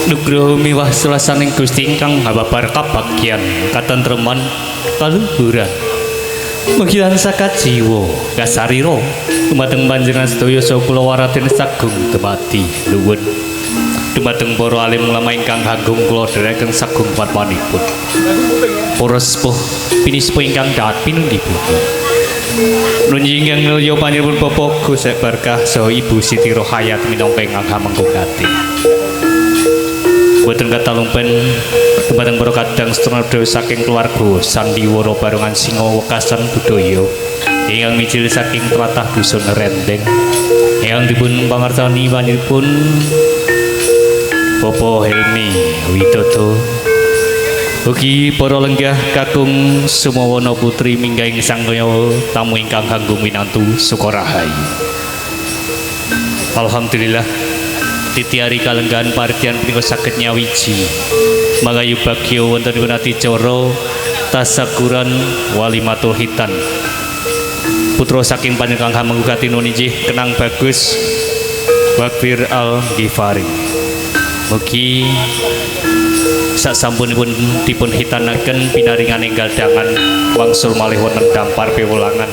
Nugroho miwah selasaning Gusti ingkang hababar kabagyan katentreman kaluhuran mugi tansah kajiwa kasarira dumateng panjenengan sedaya saha kula waraden sagung dumadi nuwun dumateng para alim ulama ingkang agung kula dherekaken sagung patmanipun para sepuh pinisepuh ingkang dahat pinunggipun nunjing ingkang nulya panjenengan Bapak Gusek Barkah saha Ibu Siti Rohayat minangka ingkang hamengga gati boten katalumpen dumateng para kadang sedaya saking keluarga sandiwara barongan singa wekasan budaya ingkang mijil saking tlatah dusun Rendeng ingkang dipun pangertani panjenenganipun Bapak Helmi Widodo ugi para lenggah kakung Sumawana putri minggahing sangkaya tamu ingkang kanggo minantu Sukarahayu alhamdulillah titiari kalenggahan partian punika saged nyawiji mangayu bagya wontenipun adicara tasakuran walimatul hitan putra saking panjenengan hamengga tinunijih kenang bagus Wakfir Al-Ghifari mugi sasampunipun dipun hitanaken pinaringan enggal dangan wangsul malih wonten dampar piwulangan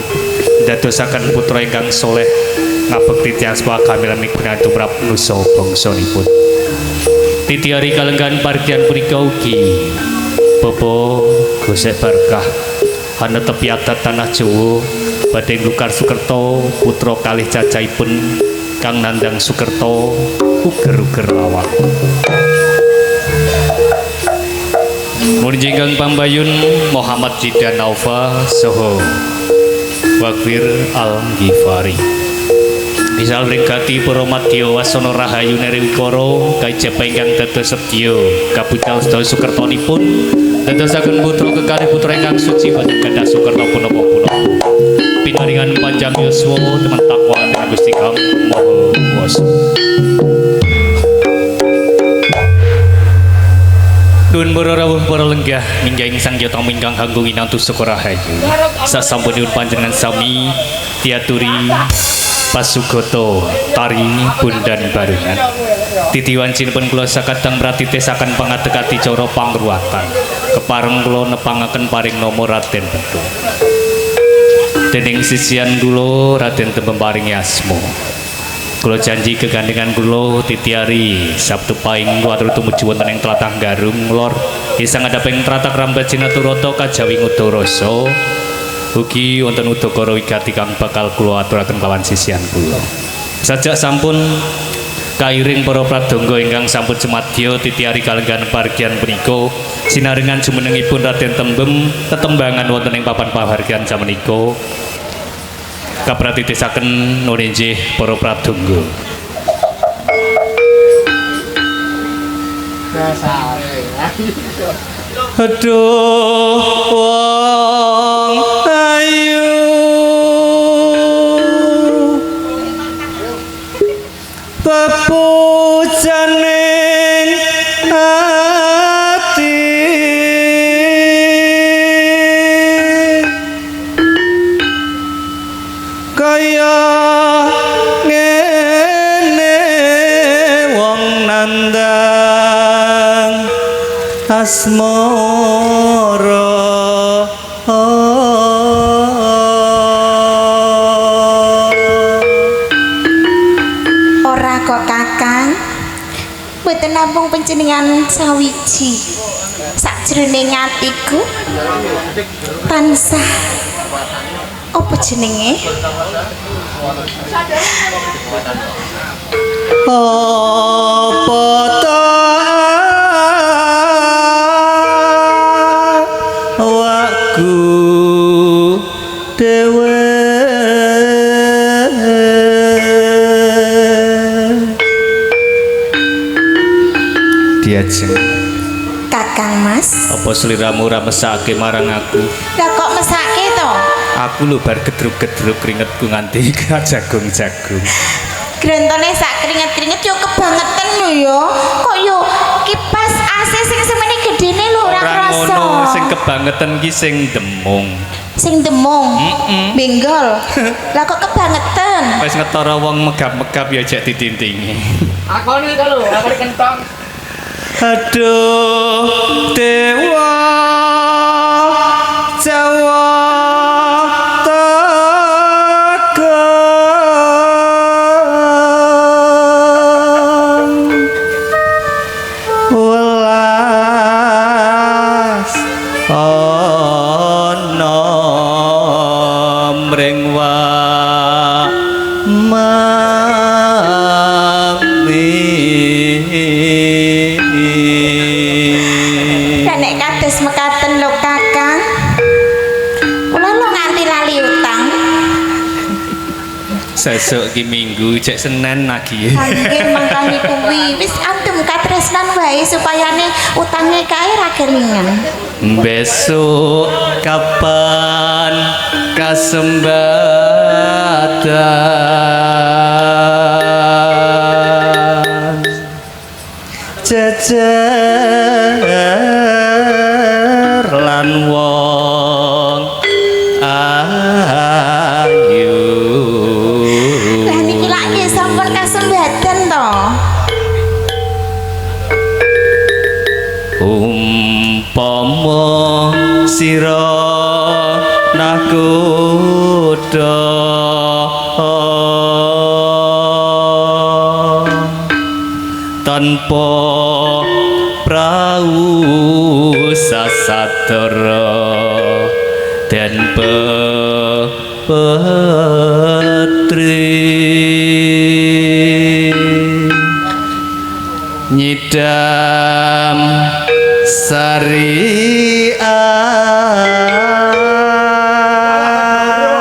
dadosaken putra ingkang soleh ngabekti tiyang kamilan migunani tumrap nusa bangsanipun. Titiari kalenggahan partian punika ugi Bapak Gusek Barkah hanetepi adat tanah Jawa badhe nglukar Sukerto putra kalih cacahipun kang nandhang Sukerto uger-uger lawang. Munjinggang pambayun Muhammad Jidan Naufa saha Wakfir Al-Ghifari misal ringkati para madya wasana rahayu nirwikara kajaba ingkang dados sedya kapucal sedaya Sukertonipun dadosaken putra kekalih putra ingkang suci badhe gadhah Sukerto punapa-punapa pinaringan panjang yuswa temen takwa dening Gusti Kang Maha Kuwasa. Nuwun para rawuh para lenggah minggahing sang yata ingkang kanggo winantu Sukarahayu sasampunipun panjenengan sami diaturi Pasugoto tari bundan barengan titi wancinipun kula sakadang pratitesaken pangadeg adicara pangruwatan kepareng kula nepangaken paring nama Raden Betung dening sisian kula Raden Tembem paring asma kula janji kegandengan kula titiari Sabtu Pahing kuwatur tumuju wonten ing tlatah Garung Lor Desa ngadhaping tlatah Rambat Cinaturata Kajawi Ngudarasa ugi wonten udakara wigati kang bakal kula aturaken kawan sisian kula. Sajak sampun kairing para pradangga ingkang sampun semadya titiari kalenggahan pargian punika sinarengan jumenengipun Raden Tembem tetembangan wonten ing papan pahargyan samenika kapratitesaken nurinjih para pradangga. Aduh wong ayu pepujaning ati kaya ngene wong nandang asmara ora kok kakang mboten namung panjenengan sawiji sakjroning atiku tansah apa jenenge apa ta awakku dhewe diajeng kakang Mas apa sliramu ora mesake marang aku lah kok mesake to aku lho bar gedruk-gedruk keringetku nganti jagung-jagung grentone sak keringet-keringet yo kebangetan lho ya kok yo kipas AC sing semene gedene lho ora krasa ora ngono sing kebangetan ki sing demung Sing demung. Benggol. Lah kok kebangetan. Wis ngetara wong megap-megap ya jek ditintingi. Akoni to lho, akoni kentong. Aduh dewa Jawa Tegal welas ana mring Lah nek kados mekaten lho Kakang. Kula lho nganti lali utang. sesuk ki minggu cek Senin lagi. Nggih mangkane kuwi wis antum katresnan wae supayane utange kae ra kelingan. Besok kapan kasembatan jejer lan wong ayu. Lah niki lak nggih sampun kasembatan to. Umpama sira nakoda tanpa prau sasatara dan petri nyidam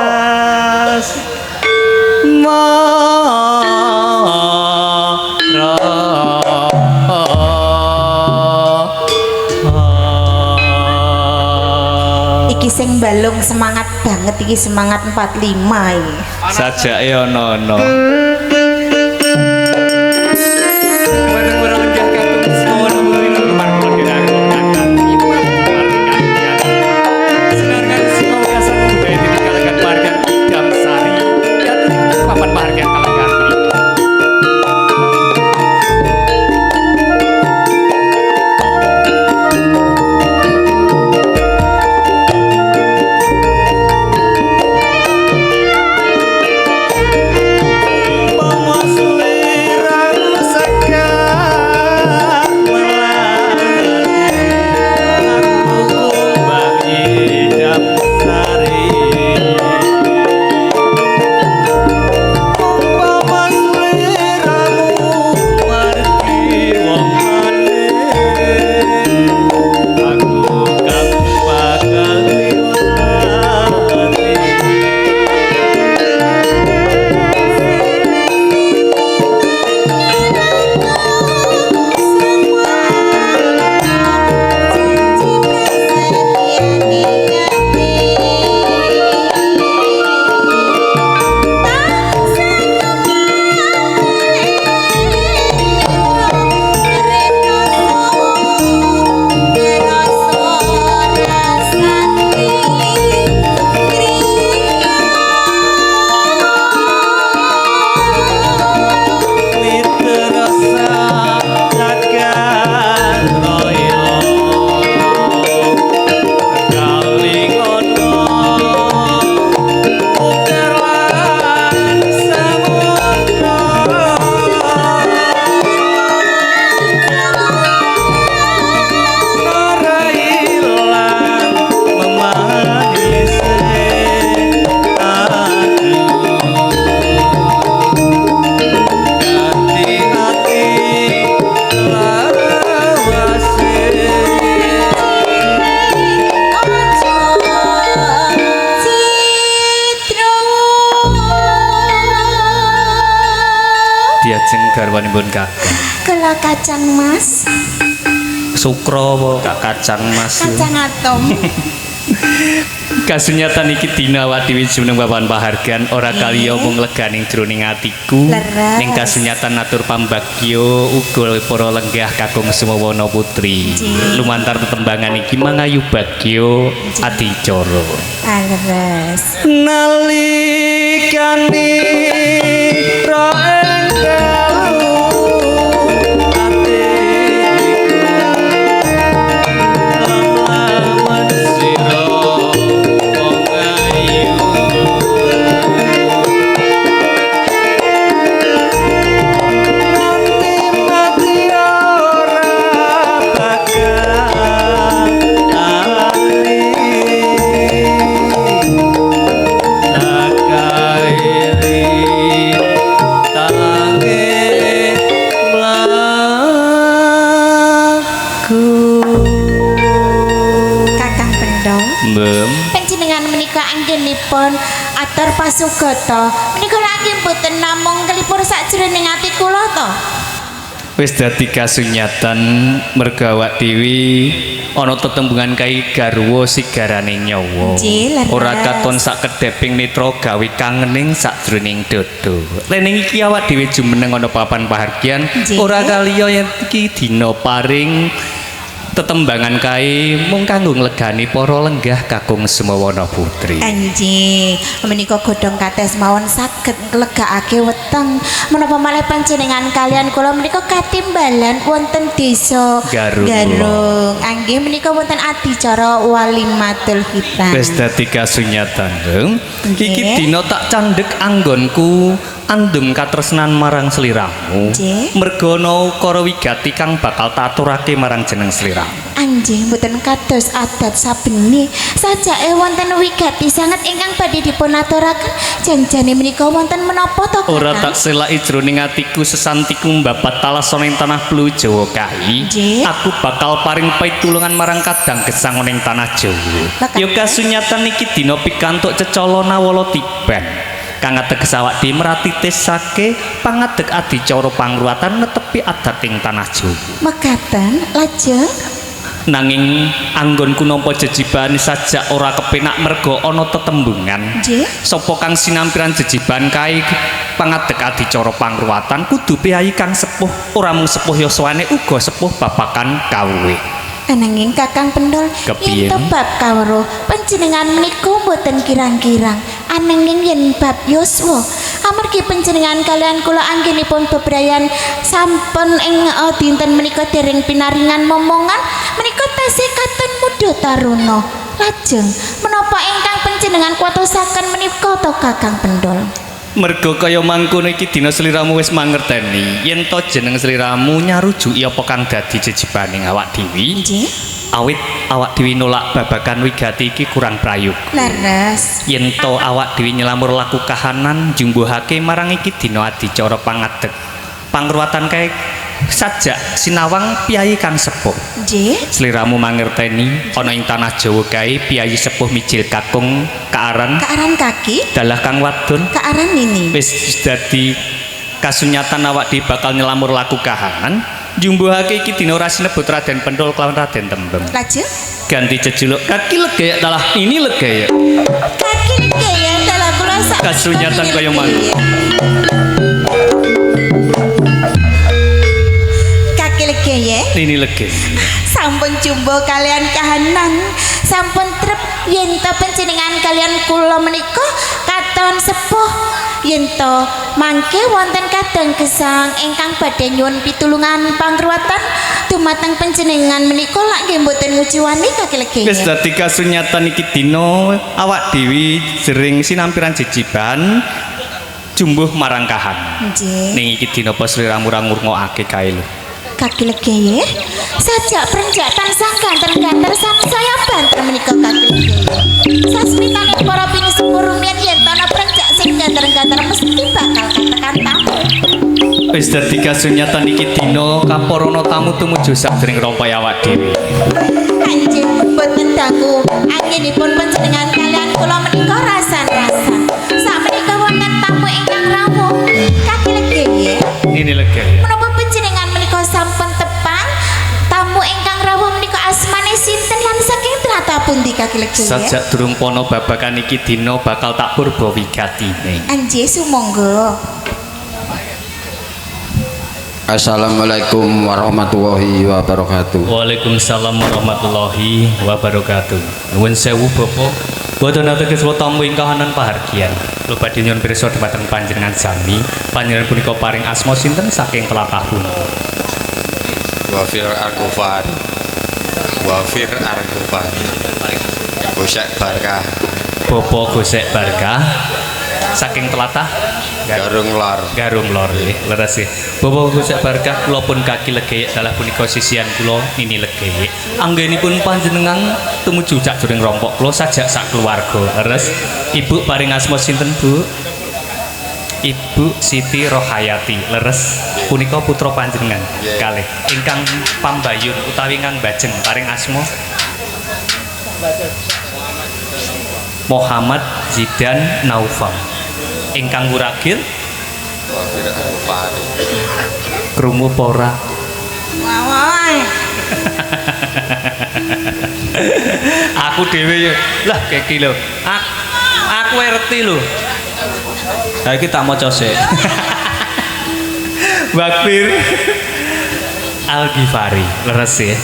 sarias Iki sing balung semangat banget iki semangat 45 iki. sajake ana-ana. Diajeng garwanipun Kakang. Kala kacang Mas, Sukra apa Kak Kacang Mas? kacang atom. Kasunyatan iki dina awak dhewe jeneng papan pahargan ora kaliya mung leganing jroning atiku. Leres. Ning kasunyatan natur pambagyo uga para lenggah kakung Sumawana Putri. Lumantar tetembangan iki mangayu bagyo adicara. Leres. Nalikane ra Panjenengan menika anggenipun atur pasugata menika lagi mboten namung kelipur sakjroning ati kula to. Wis dadi kasunyatan merga awak dhewe ana tetembungan kae garwa sigarane nyawa. Ora katon sak kedheping netra gawe kangening sakjroning dodo. Lening iki awak dhewe jumeneng ana papan pahargyan ora kaliya yen iki dina paring tetembangan kae mung kanggo nglegani para lenggah kakung Sumawana Putri. Anjing, menika godhong kates mawon saged nglegakake weteng menapa malih panjenengan kalian kula menika katimbalan wonten desa Garung. Anggih menika wonten adicara walimatul khitan. Wis dadi kasunyatan, iki dina tak candhek anggonku andum katresnan marang sliramu. Merga ana ukara wigati kang bakal taturake marang jeneng sliramu. Anjing mboten kados adat sabeni sajake wonten wigati sanget ingkang badhe dipun aturaken janjane menika wonten menapa to Kakang? Ora tak selaki jroning atiku sesantiku mbabat talasana ing tanah Pluwi Jawa kae. Aku bakal paring pitulungan marang kadang gesang ning tanah Jawa. Ya kasunyatan iki dina pikantuk cecala nawala tiban. Kang ateges awak dhewe mratitesake pangadeg adicara pangruwatan netepi adat ing tanah Jawa. Mekaten lajeng nanging anggonku nampa jejiban sajak ora kepenak merga ana tetembungan. Sapa kang sinampiran jejiban kae pangadeg adicara pangruwatan kudu piyayi kang sepuh, ora mung sepuh yaswane uga sepuh babakan kawruh. Ananging Kakang Pendol yen bab kawruh panjenengan menika mboten kirang-kirang ananging yen bab yuswa amargi panjenengan kalian kula anggenipun bebrayan sampun ing dinten menika dereng pinaringan momongan menika tasih katon muda taruna. Lajeng menapa ingkang panjenengan kuwatosaken menika to Kakang Pendol? Merga kaya mangkono iki dina sliramu wis mangerteni yen to jeneng sliramu nyarujuki apa kang dadi jejibaning awak dhewe. Awit awak dhewe nolak babagan wigati iki kurang prayoga. Leres. Yen to awak dhewe nyelamur laku kahanan jumbuhake marang iki dina adicara pangadeg pangruwatan kae sajak sinawang piyayi kang sepuh. Sliramu mangerteni ana ing tanah Jawa kae piyayi sepuh mijil kakung kaaran kaki dalah kang wadon kaaran nini. Wis dadi kasunyatan awak dhewe bakal nyelamur laku kahanan jumbuhake iki dina ora sinebut Raden Pendol kelawan Raden Tembem. Lajeng ganti jejuluk kaki legaya dalah ini legaya. Kaki legaya dalah kula sak kasunyatan kaya mangkono. Ini legaya sampun jumbo kalian kahanan sampun trep yen to panjenengan kalian kula menika katon sepuh yen to mangke wonten kadang gesang ingkang badhe nyuwun pitulungan pangruwatan dumateng panjenengan menika lak nggih mboten nguciwani kaki legaya. Wis dadi kasunyatan iki dina awak dhewe jering sinampiran jejiban jumbuh marang kahanan. Ning iki dina pas sliramu ora ngurungokake kae lho. Kaki legaya sajak prenjatan sang ganter-ganter saya banter menika kaki legaya sasmitane para pinisepur rumiyin yen ana prenjak sing ganter-ganter mesti bakal katekan tamu. Wis dadi kasunyatan iki dina kaparana tamu tumuju sadring rompai awak dhewe. Anjing boten dangu anggenipun panjenengan kalian kula menika rasan-rasan sakmenika wonten tamu ingkang rawuh. Kaki legaya ini legaya sampun tepang tamu ingkang rawuh menika asmane sinten lan saking tlatah pundi kaki legi ya? Sajak durung pono babakan iki dina bakal tak purba wigatine. Anjir sumangga. Assalamualaikum warahmatullahi wabarakatuh. Waalaikumsalam warahmatullahi wabarakatuh. Nuwun sewu Bapak. Boten ateges tamu ingkang anan pahargyan. Kula badhe nyuwun pirsa dhumateng panjenengan sami. Panjenengan punika paring asma sinten saking tlatah punika? Wafir Al-Ghufari. Wafir Al-Ghufari. Gosek Barkah. Bapak Gosek Barkah saking tlatah Garung Lor. Garung Lor nggih, leres nggih. Bapak Gosek Barkah kula pun kaki legeyek dalah punika sisian kula nini legeyek. Anggenipun panjenengan tumuju sakjroning rompok kula sajak sak keluarga. Leres. Ibu paring asma sinten, Bu? Ibu Siti Rohayati. Leres. Punika putra panjenengan kalih ingkang pambayun utawi ingkang bajeng paring asma Muhammad Zidan Naufal. Ingkang wuragil Wafir Al-Ghufari. krungu apa ora? Aku dhewe ya. Lah keki lho. Aku ngerti lho. Ha iki tak maca sik. Wafir Al-Ghifari. Leres ya.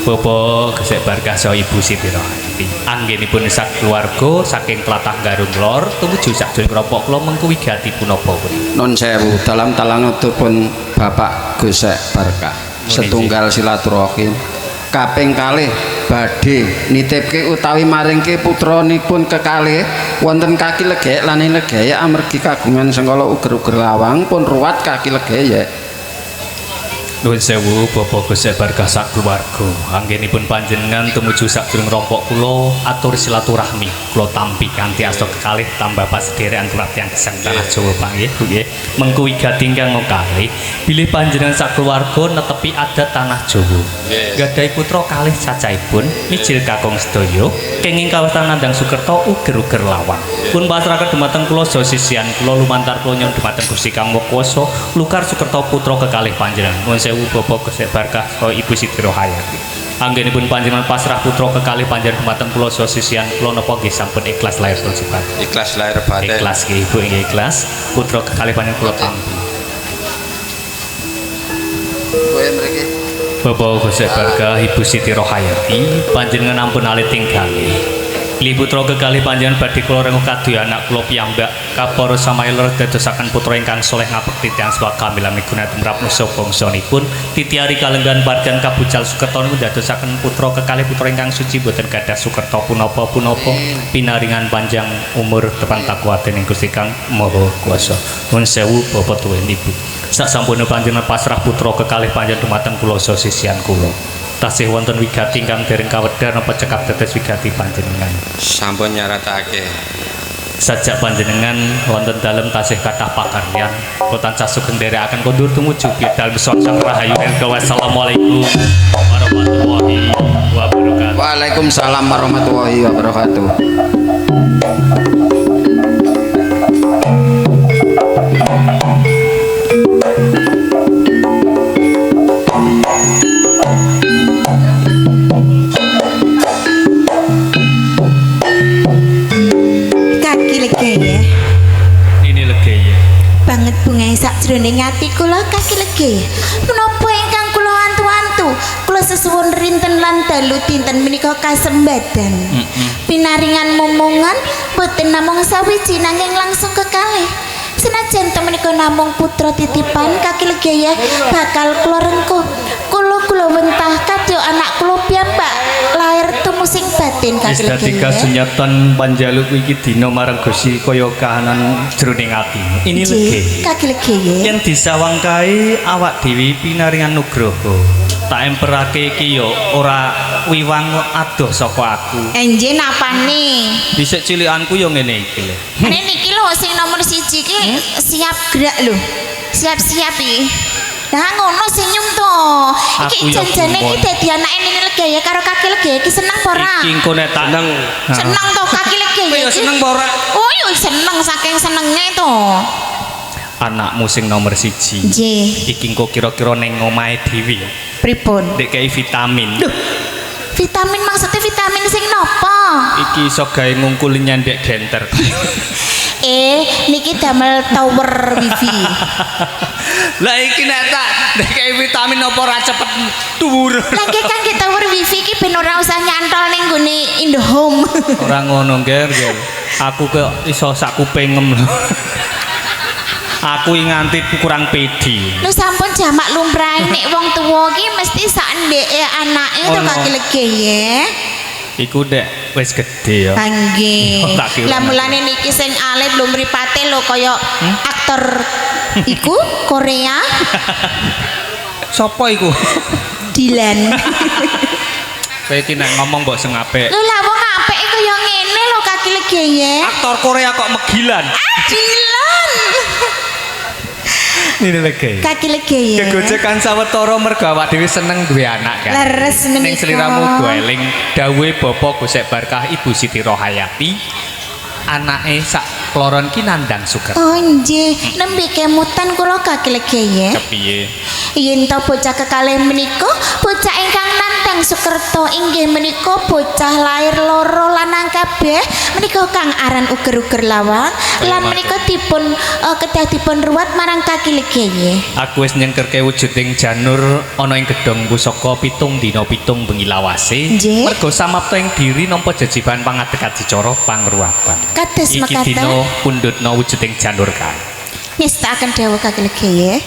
Bapak Gosek Barkah saha Ibu Siti Rohayati. Anggenipun sak keluarga saking tlatah Garung Lor tumuju sakjroning kelompok kula mengku wigati punapa punika. Nun sewu dalam talanganipun Bapak Gosek Barkah. Setunggal silaturahim kaping kalih badhe nitipke utawi maringke putranipun kekalih wonten kaki legeyek lan legeyek amargi kagungan sengkala uger-uger lawang pun ruwat kaki legeyek. Nuwun sewu Bapak Gosek Barkah sak keluarga. Anggenipun panjenengan tumuju sakjroning rompok kula atur silaturahmi. Kula tampi kanthi asta kekalih tambah pasederekan kula tiyang gesang tanah Jawa Pak nggih, Bu nggih. Mengku wigati ingkang kalih bilih panjenengan sak keluarga netepi adat tanah Jawa. Gadahi putra kalih cacahipun mijil kakung sedaya kenging kawetan nandhang Sukerta uger-uger lawang. Pun pasrahaken dhumateng kula saha sisihan kula lumantar kula nyuwun dhumateng Gusti Kang Maha Kuwasa Lukar Sukerta putra kekalih panjenengan. Sewu Bapak Gosek Barkah saha Ibu Siti Rohayati. Anggenipun panjenengan pasrah putra kekalih panjenengan dhumateng kula saha sisihan kula napa nggih sampun ikhlas lahir lan batin. Ikhlas lahir batin. Ikhlas nggih Ibu nggih ikhlas. Putra kekalih panjenengan kula tampi. Kowe mriki. Bapak Gosek Barkah Ibu Siti Rohayati panjenengan ampun alit tinggali. Li putra kekalih panjenengan badhe kula rengu kadya anak kula piyambak kapara samaila dadosaken putra ingkang saleh ngabekti tiyang swaga kamilan miguna tumrap nusa bangsanipun titiari kalenggan parjan kabucal Sukerta niku dadosaken putra kekalih putra ingkang suci boten gadah Sukerta punapa-punapa pinaringan panjang umur depan takwaten ing Gusti Kang Maha Kuwasa. Nuwun sewu Bapak tuwin Ibu. Sak sampune panjenengan pasrah putra kekalih panjenengan dumateng kula saha sisihan kula. Tasih wonten wigati ingkang dereng kawedhar napa cekap tetes wigati panjenengan. Sampun nyaratake. Sajak panjenengan wonten dalem tasih kathah pakaryan. Kula tansah sugeng nderekaken kondur tumuju bidal besar sang rahayu. Wassalamualaikum warahmatullahi wabarakatuh. Waalaikumsalam warahmatullahi wabarakatuh. Banget bunga sakjroning ati kula kaki legi. Menapa ingkang kula wantu-wantu? Kula sesuwun rinten lan dalu dinten menika kasembadan. Pinaringan momongan boten namung sawiji nanging langsung kekalih. Senajan to menika namung putra titipan kaki legi ya bakal kula rengkuh. Kula wentah kadya anak kula piyambak lair tumusing batin kaki legi. Dadi kasunyatan panjaluk iki dina marang Gusti kaya kahanan jroning ati. Ini legi. Kaki legi ya. Yen disawang kae awak dhewe pinaringan nugraha. Tak emperake iki yo ora wiwang adoh saka aku. Enjen apane? Dhisik cilikanku yo ngene iki lho. Ini iki lho sing nomor 1 iki siap gerak lho. Siap-siap iki. Nah ngono senyum to. Iki janjane iki dadi anake Nini Legaya karo Kaki Legaya iki seneng apa ora? Iki engko nek tak nang. Seneng to Kaki Legaya. Kowe yo seneng apa ora? Oh yo seneng saking senenge to. Anakmu sing nomor 1. Nggih. Iki engko kira-kira ning omahe dhewe. Pripun? Ndek kei vitamin. Duh. Vitamin maksudnya vitamin sing nopo? Iki iso gawe ngungkuli nyandek genter. Niki damel tower wifi. Lah iki nek tak kayak vitamin apa ora cepet dhuwur. Lagi kan kita tower wifi iki ben ora usah nyantol ning gone Indihome. Ora ngono, Ger. Aku kok iso sak kupingem lho. Aku nganti kurang pedi. Lu sampun jamak lumrah nek wong tuwa iki mesti sak ndeke anake to kaki lege ya. Iku dek wis gede ya. Nggih. Tak kira. Lah mulane niki sing alit lho mripate lho kaya aktor iku Korea. Sopo iku? Dilan. Kowe iki nek ngomong mbok sing apik. Lho lah wong apik kaya ngene lho kaki lege ya. Aktor Korea kok megilan. Dilan. Ini lagi. Kaki lege ya. Kegojekan sawetara mergo awak dhewe seneng duwe anak kan. Leres menika. Ning sliramu gueling dawuhe Bapak Gusek Barkah Ibu Siti Rohayati. Anake sak kloron ki nandang suket. Oh nggih, nembe kemutan kula kaki lege ya. Kepiye? Yen to bocah kekalih menika bocah ingkang nandang Sukerto inggih menika bocah lair loro lanang kabeh menika kang aran uger-uger lawang lan menika dipun kedah dipun ruwat marang kaki legeye. Aku wis nyengkerke wujuding janur ana ing gedhong pusaka 7 dina 7 bengi lawase. Nggih. Mergo samapta ing diri nampa jejiban pangadeg adicara pangruwapan. Kados Iki mekaten. dina pundhutna wujuding janur kae. Nyestaken dawuh kaki legeye.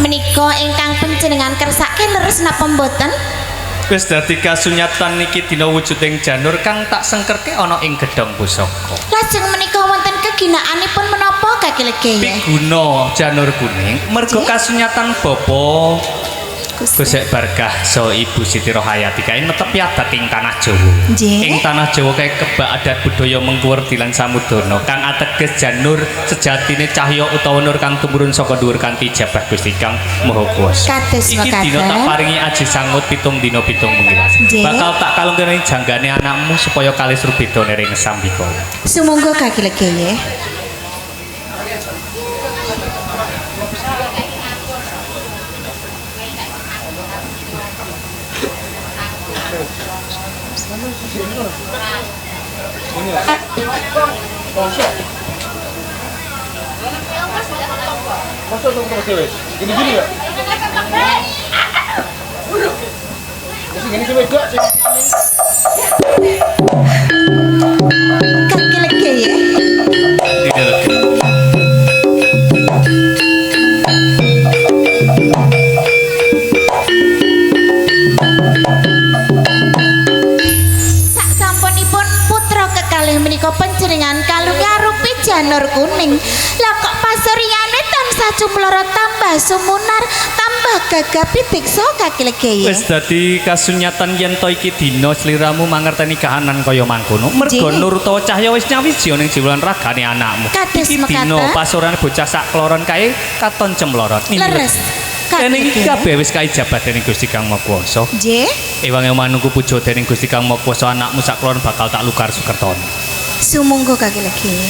Menika ingkang panjenengan kersake leres napa mboten? Wis dadi kasunyatan niki dina wujuding janur kang tak sengkerke ana ing gedhong pusaka. Lajeng menika wonten keginaanipun menapa kaki legeye? Piguna janur kuning mergo kasunyatan Bapak Gusek Barkah so Ibu Siti Rohayati kae netepi adat ing tanah Jawa. Nggih. Ing tanah Jawa kae kebak adat budaya Mengkuwerdi lan Samudana kang ateges janur sejatine cahya utawa nur kang tumurun saka dhuwur kanthi jabah Gusti Kang Maha Kuwasa. Kados Iki mekaten. dina tak paringi aji sangut 7 dina 7 bengi. Nggih. Bakal tak kalungkene janggane anakmu supaya kalih surbedane ring sambika. Sumangga kaki legeye. Gini-gini ya? Gini sih beda sih. Kaki legeye. Tidak lagi. Sak sampunipun putra kekalih menika panjenengan kalung arupi janur kuning. Lah kok pasuriyane tansah cumloro tambah sumunar tambah gagah pitiksa kaki legeye. Wis dadi kasunyatan yen to iki dina sliramu mangerteni kahanan kaya mangkono. Mergo Nggih. nur utawa cahya wis nyawiji ning jiwa lan ragane anakmu. Kados Iki mekaten. dina pasurane bocah sak kloron kae katon cemlorot. Leres. Kaki Kene iki legeye. kabeh wis kaijabat dening Gusti Kang Maha Kuwasa. Nggih. Ewange manungku puja dening Gusti Kang Maha Kuwasa anakmu sak kloron bakal tak lukar Sukertone. Sumangga kaki legeye.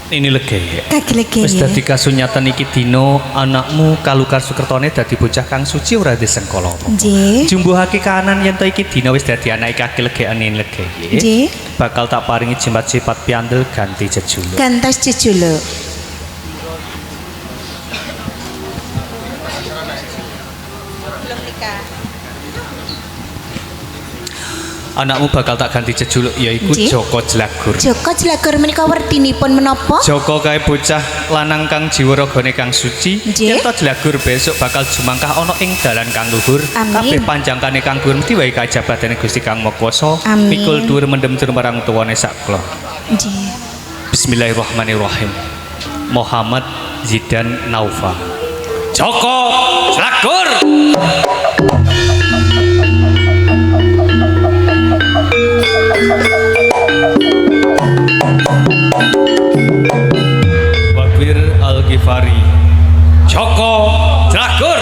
Ini lege. Kaki legi. Wis dadi kasunyatan iki dina anakmu Kalukar Sukertone dadi bocah kang suci ora disengkala. Nggih. Jumbuhake kahanan yen to iki dina wis dadi anake kaki legeane lege. Nggih. Bakal tak paringi jimat sifat piandel ganti jejuluk. Gantos jejuluk. Anakmu bakal tak ganti jejuluk yaiku Nggih. Joko Jlagur. Joko Jlagur menika wertinipun menapa? Joko kae bocah lanang kang jiwa ragane kang suci. Nggih. Yen to Jlagur besok bakal jumangkah ana ing dalan kang luhur. Amin. Kabeh panjangkane kang dhuwur mesti wae kajabatane Gusti Kang Maha Kuwasa. Amin. Mikul dhuwur mendem tur marang tuwane saklo. Nggih. Bismillahirrahmanirrahim. Muhammad Zidan Naufa. Joko Jlagur. Bakir Al-Ghifari. Joko Jlagur.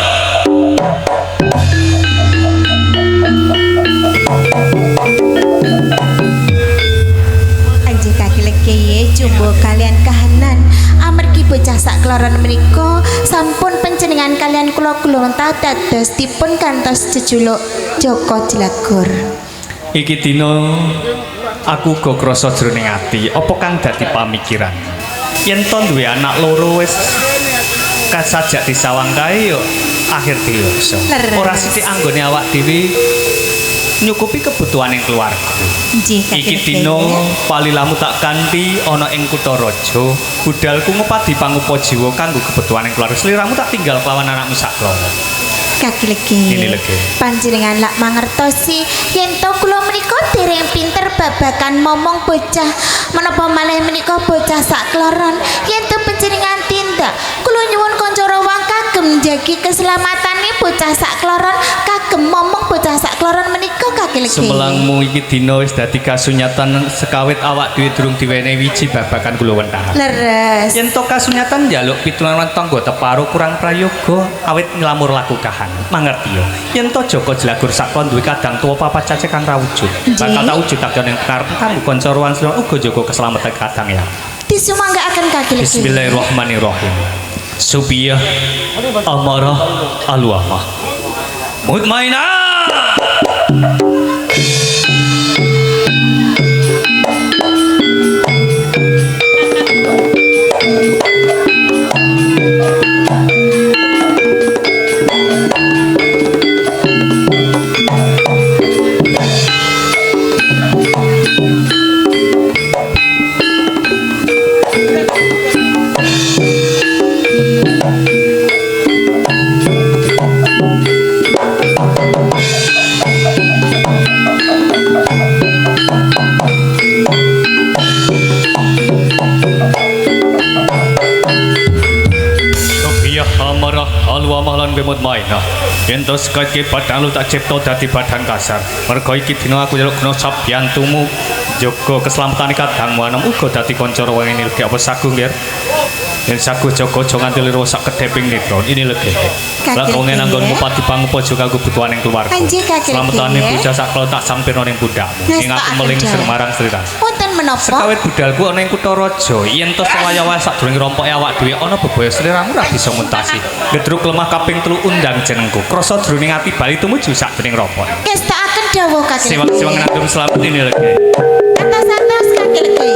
Anjing kaki legi jumbo kalian kahanan amargi bocah sak keloron menika sampun panjenengan kalian kula kuluntah dados dipun kantos jejuluk Joko Jlagur. Iki dina aku uga krasa jroning ati apa kang dadi pamikiran. Yen to duwe anak loro wis kasajak disawang kae yo akhir dewasa. Leres. Ora sithik anggone awak dhewe nyukupi kebutuhan ing keluarga. Nggih kaki Iki legi. dina palilamu tak kanthi ana ing kutha raja. Budalku ngepadi pangupa jiwa kanggo kebutuhan ing keluarga. Sliramu tak tinggal kelawan anakmu sakloro. Kaki legi. Ini legi. Panjenengan lak mangertosi yen to kula menika dereng pinter babagan momong bocah menapa malih menika bocah sak kloron yen to panjenengan tindak kula nyuwun kanca rawang kagem njagi keselamatane bocah sak kloron kagem momong bocah sak kloron menika kaki legi. Semelangmu iki dina wis dadi kasunyatan sekawit awak dhewe durung diwenehi wiji babagan kula wentah. Leres. Yen to kasunyatan njaluk pitulungan tangga teparo kurang prayoga awit nglamur laku kahan. Mangerti yo. Yen to Joko Jlagur sakon duwe kadang tuwa papat cace kang rawujud. Bakal tak wujud tak ning karep kamu kanca ruwan sira uga jaga keselamatan kadang ya. Disumanggaaken kaki legi. Bismillahirrahmanirrahim. Subiyah amarah alwamah. Mutmainah. Mutmainah. Yen to sekake badan lu tak cipta dadi badan kasar. Mergo iki dina aku njaluk guna sabyantumu jaga keselamatan kadangmu anom uga dadi kanca wong ini legi apa sagu nggih. Yen sagu jaga aja nganti liro sak kedheping nitra. Ini legi. Lakone nanggonmu pati pangupa juga kebutuhan ing keluarga. Anjir kaki legi. Selamatane bocah sak klo tak sampirno ning pundakmu. Ing aku meling marang slira. Wonten menapa? Sekawit budalku ana ing kutha raja. Yen to sewaya-waya sadurunge rompoke awak dhewe ana bebaya sliramu ora bisa muntasi. Gedruk lemah kaping 3 undang jenengku. Krasa jroning ati bali tumuju sadurunge rompok. Kestakaken dawuh kaki legi. Siwang-siwang ngatur selamat ini lagi. Atas-atas kaki legi.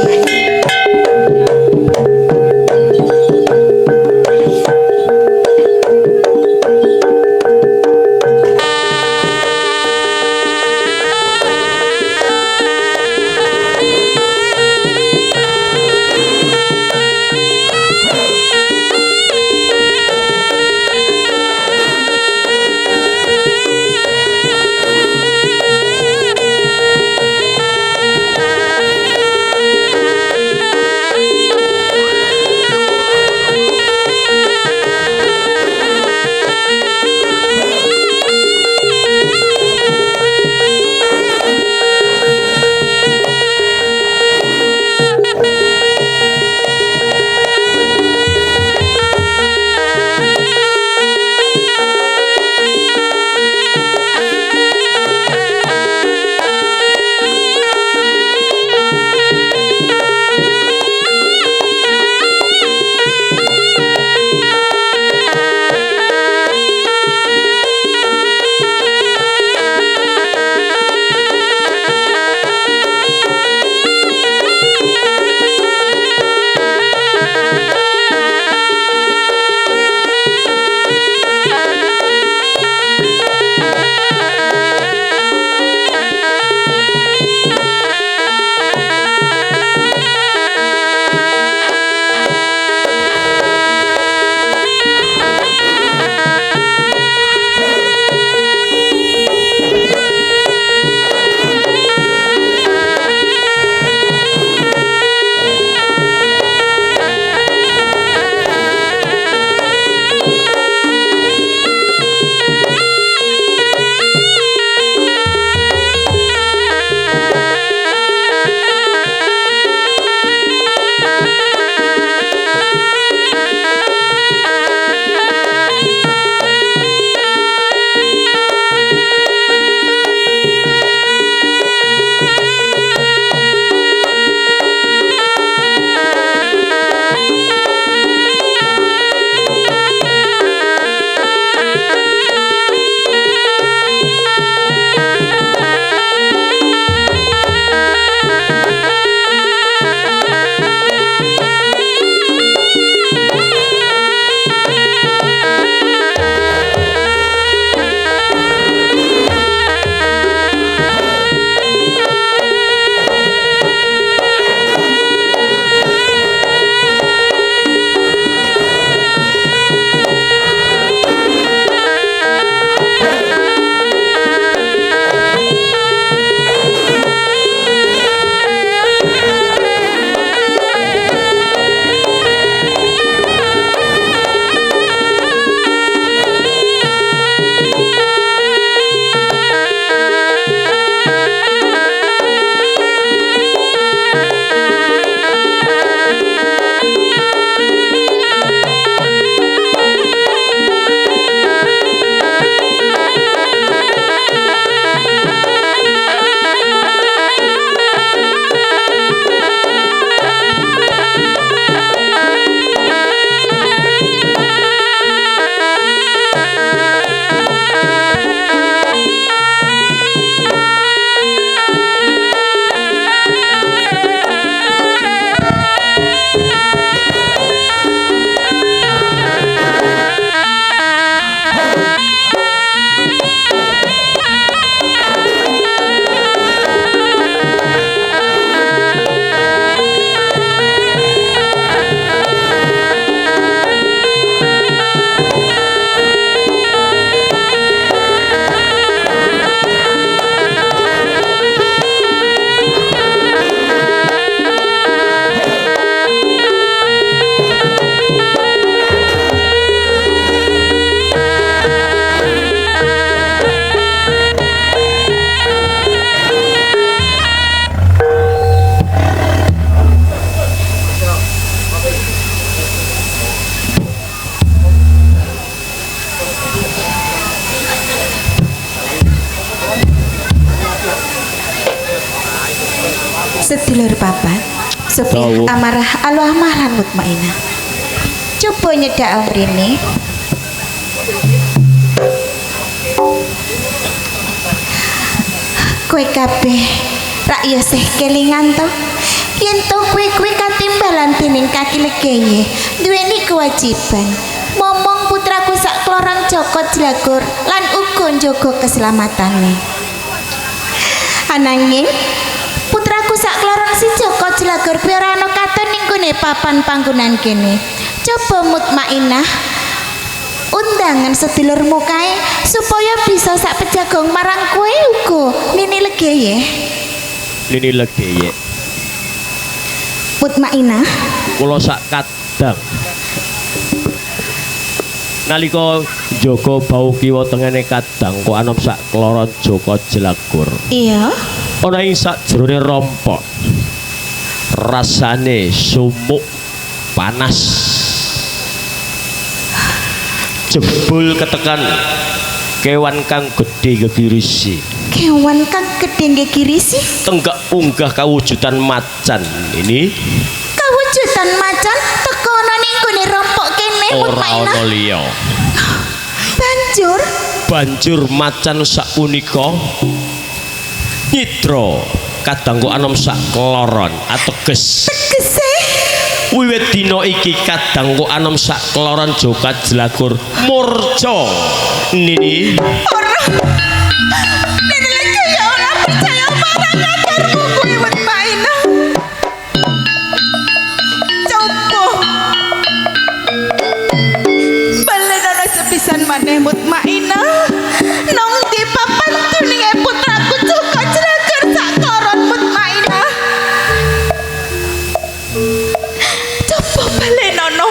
sedulur papat Sophia Tahu. amarah Allah amaran mutmainah coba nyedak mrene kowe kabeh rak ya sih kelingan to yen to kowe katimbalan dening kaki legeye duweni kewajiban momong putraku sak klorang Joko Jlagur lan uga njaga keselamatane ananging putraku sak klorang si Joko Jlagur kuwi ora ana katon ning gone papan panggonan kene coba mutmainah undangan sedulurmu kae supaya bisa sak pejagong marang kowe uga nini legeye Nini Legeye mutmainah kula sak kadang nalika Joko bau kiwa tengene kadang kok anom sak kloron Joko Jlagur iya ana ing sajrone rompok rasane sumuk panas jebul ketekan kewan kang gedhe gegirisi kewan kang gedhe gegirisi tenggak unggah kawujudan macan ini kawujudan macan teko ana ning gone rompok kene ora mutmainah ana liya banjur macan sapunika nyitra kadang kok anom sak kloron ateges tegese wiwit dina iki kadang kok anom sak kloron Joko Jlagur murca nini ora nene lagi ya ora percaya marang kabarku kuwi mutmainah coba balen ana sepisan maneh mutmainah nang di papan tuninge putraku Joko Jlagur sak kloron mutmainah coba balen ana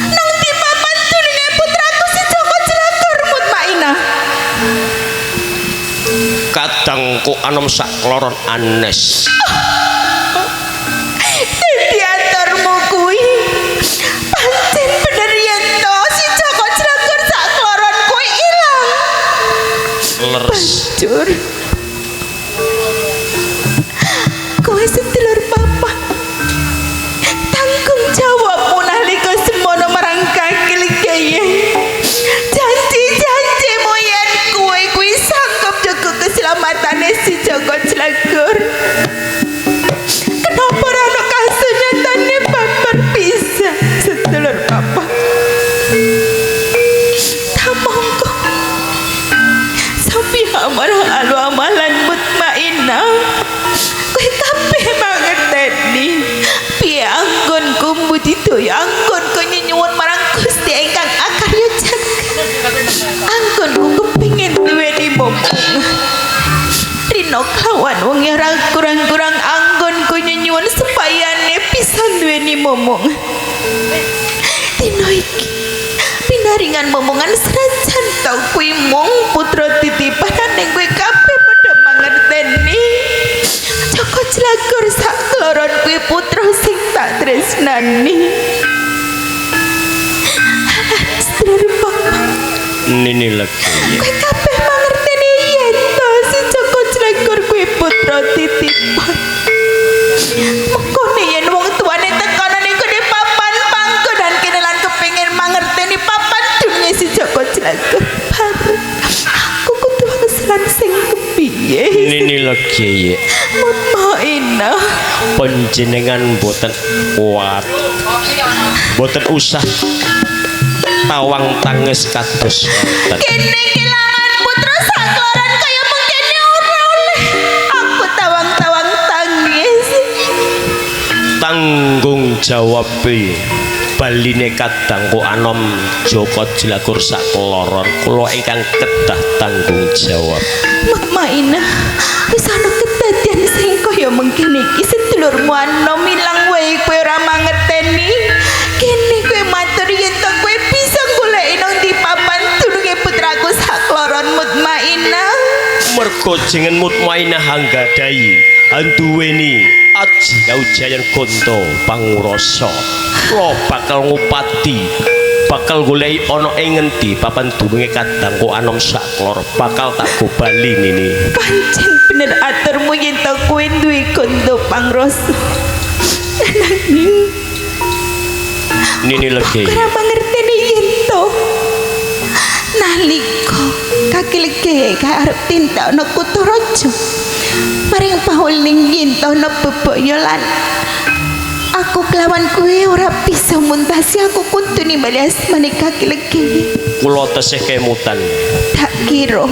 nang di papan tuninge putraku si Joko Jlagur mutmainah kadang kok anom sak kloron anes diantarmu kuwi pancen bener yen to si Joko Jlagur sak kloron kuwi ilang leres banjur kowe sedulur papa tanggung jawabmu nalika semono marang kaki legeye janji-janjimu yen kowe kuwi sanggup jaga keselamatane si Joko Jlagur kenapa ora ana kasunyatane babar bisa sedulur papa tamangko sampai amarah alu amalan mutmainah kowe kabeh mangerteni piye anggonku mbudidaya anggonku nyuwun marang Gusti ingkang akarya jagat anggonku kepengin duweni momong rino kawan wong ora kurang-kurang anggonku nyuwun supayane bisa duweni momong dina iki pinaringan momongan senajan tau kuwi mung putra titipan ning kowe kabeh padha mangerteni Joko Jlagur sak kloron kuwi putra sing tak tresnani sedulur papa nini Legeye kowe kabeh mangerteni yen to si Joko Jlagur kuwi putra titipan mengkone yen wong tuane tekono ning kene papan panggonan kene lan kepengin mangerteni papan dunya si Joko Jlagur aku kudu aslan sing kepiye nini Legeye mutmainah panjenengan boten kuat boten usah tawang tanges kados ngoten kene kelangan putra sakloran kaya mengkene ora oleh aku tawang-tawang tangis tanggung jawab baline kadang kok anom Joko Jlagur sak kloron kula ingkang kedah tanggung jawab mutmainah wis ana kedadian sing kaya mengkene iki sedulurmu anom ilang wae kowe ora mangerteni kene kowe matur yen to kowe bisa goleki nang di papan dununge putraku sakloron mutmainah mergo jengen mutmainah anggadhahi anduweni aji kaujayan gonta pangurasa kula bakal ngupati bakal goleki ana ing ngendi papan dununge kadang kok anom sak klor bakal tak gobali nini pancen bener aturmu yen to kowe duwe kondo pangrasa. Nanging Nini Legi. ora mangerteni yen to nalika Kaki Legi arep tindak ana Kutaraja. Maring pahuling yen to ana bebaya lan aku kelawan kowe ora bisa muntasi aku kudu nimbali asmane Kaki Legi. Kula tesih kemutan. Tak kira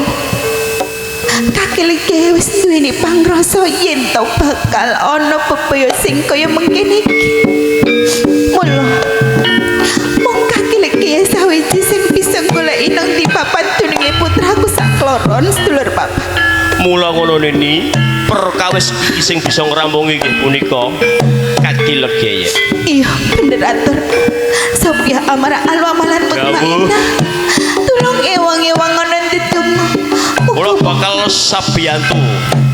Kaki Legi wis duweni pangrasa yen to bakal ana bebaya sing kaya mengkene iki. Mula mung Kaki Legi sawiji sing bisa goleki nang ndi papan dununge putraku sakloron sedulur papa. Mula ngono Nini, perkawis iki sing bisa ngrampungi inggih punika Kaki Legi. Iya bener atur. Sopya amara alwamalan mutmainah. Tulung ewang-ewang ana ndedemu. Kula bakal sabiyantu.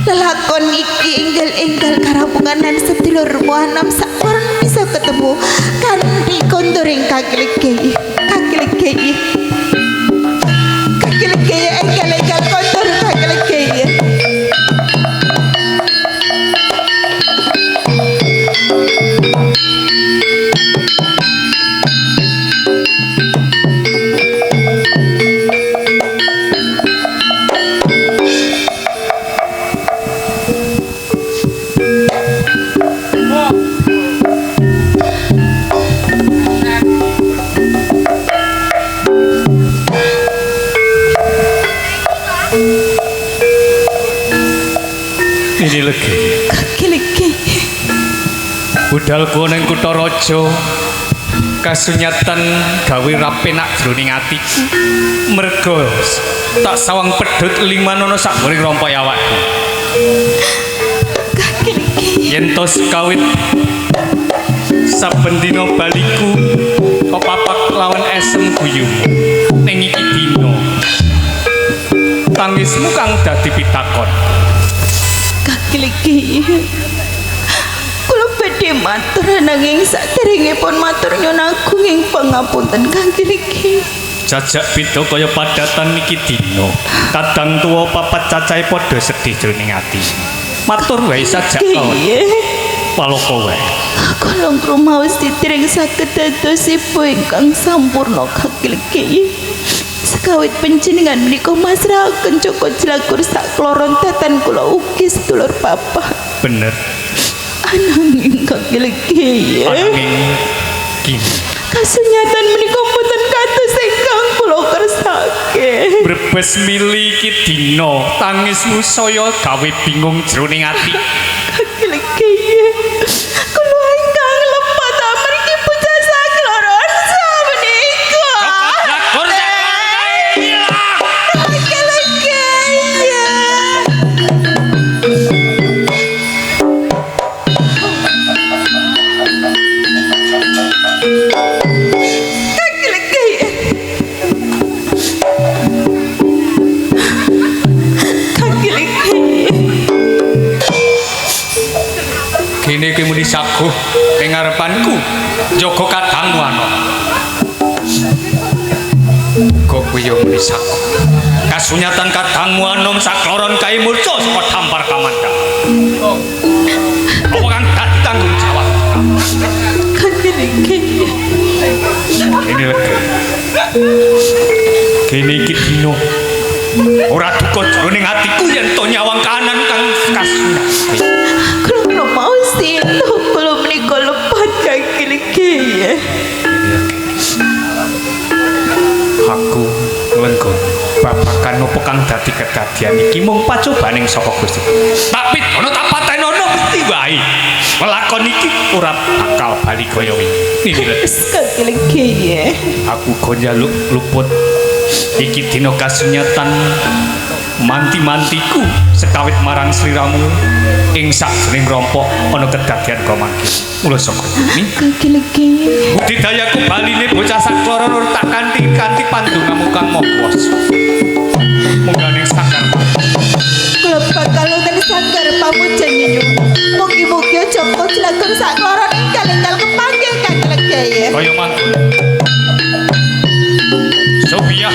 Lelakon iki enggal-enggal karampunganan sedulurmu anam sakloron bisa ketemu kanthi kondoring Kaki Legi. Kaki Legi. Kaki Legi enggal-enggal kondor Kaki Legi. Nini Legi. Kaki Legi. Budalku ning Kutaraja kasunyatan gawe rapenak jroning atiku. Merga tak sawang pedhot limanono sakgone rompoy awakku. Kaki Legi. Yen to sekawit saben dina baliku kepapak lawan esem guyumu ning iki dina tangismu kang dadi pitakon. Kaki Legi. Kula badhe matur nanging saderengipun matur nyuwun agung ing pangapunten Kaki Legi. Jajak beda kaya padatan iki dina kadang tuwa papat cacahe padha sedih jroning ati. Matur wae sajak kawan palaka wae. Kula ngrumaos sitiring saged dados ibu ingkang sampurna Kaki Legi. Sekawit panjenengan menika masrahaken Joko Jelakur sakloron tatan kula ugi sedulur papa. Bener. Ananging Kaki Legi. Ananging kini Kasunyatan menika mboten kados ingkang kula kersake. brebes mili iki dina tangismu saya gawe bingung jroning ati. Kaki Legi. Kula ingkang lempat amargi bocah sakloron samenika. Kaki Legi. Kaki Legi. Kaki Legi. Kene iki muni saguh ning ngarepanku njaga kadangmu ana. Kok kuwi yo muni saguh. Kasunyatan kadangmu anom sakloron kae murca saka dampar kamandhang. Apa kang dadi tanggung jawab? Kaki Legi. Kene Legi. Kene iki dina ora duka jroning atiku yen to nyawang kahanan kang kasunyatan. Kula mau sinto kula menika lepat Kaki Legi. Aku lenggo babakan opo kang dadi kedadian iki mung pacobaning saka Gusti. Tapi ana tak patenono mesti wae. Welakon iki ora bakal bali kaya wingi. Kaki Legi. Aku go njaluk luput iki dina kasunyatan manti-mantiku sekawit marang sliramu ing sakjroning rompok ana kedadian kok mangke. Mula saka ini Kaki Legi. budidayaku baline bocah sakloron ora tak kanthi pandongamu kang maha kuwasa. Mungganing sanggar Kula bakal wonten sanggar pamuja nyuwun. Mugi-mugi Joko Jelakur sakloron enggal-enggal kepanggih Kaki Legi. kaya mangkono. Sophia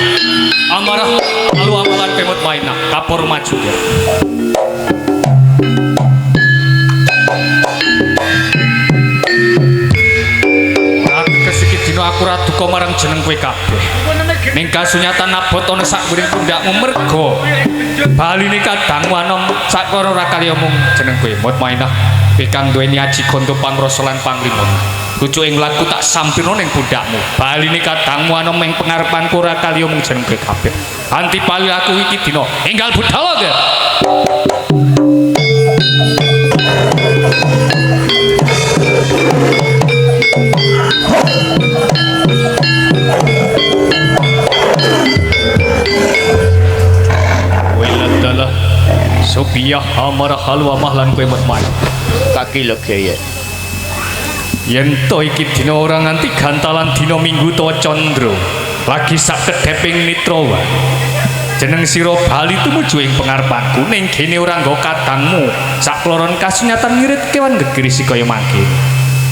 amarah alu amalan pemut mainah kapur maju ya. Kesikit dino aku ra duka marang jeneng kowe kabeh. Ning kasunyatan abot ana sakguring pundakmu merga baline kadangmu anom sakara ora kali omong jeneng kowe Mutmainah ingkang duweni aji ganda pangrasa lan panglimun. Pucuking laku tak sampirno ning pundakmu. Baline kadangmu anom ing pengarepanku ora kali omong jeneng kowe kabeh. Anti pali aku iki dina enggal budhal ge. Sopiah amarah halwa mahlan kowe Mutmainah kaki lege ya yen to iki dina ora nganti gantalan dina Minggu tawa Candra lagi sak kedheping Nitrawa jeneng sira bali tumuju ing pengarepanku ning kene ora nggo kadangmu sak kloron kasunyatan ngirit kewan gegirisi kaya mangke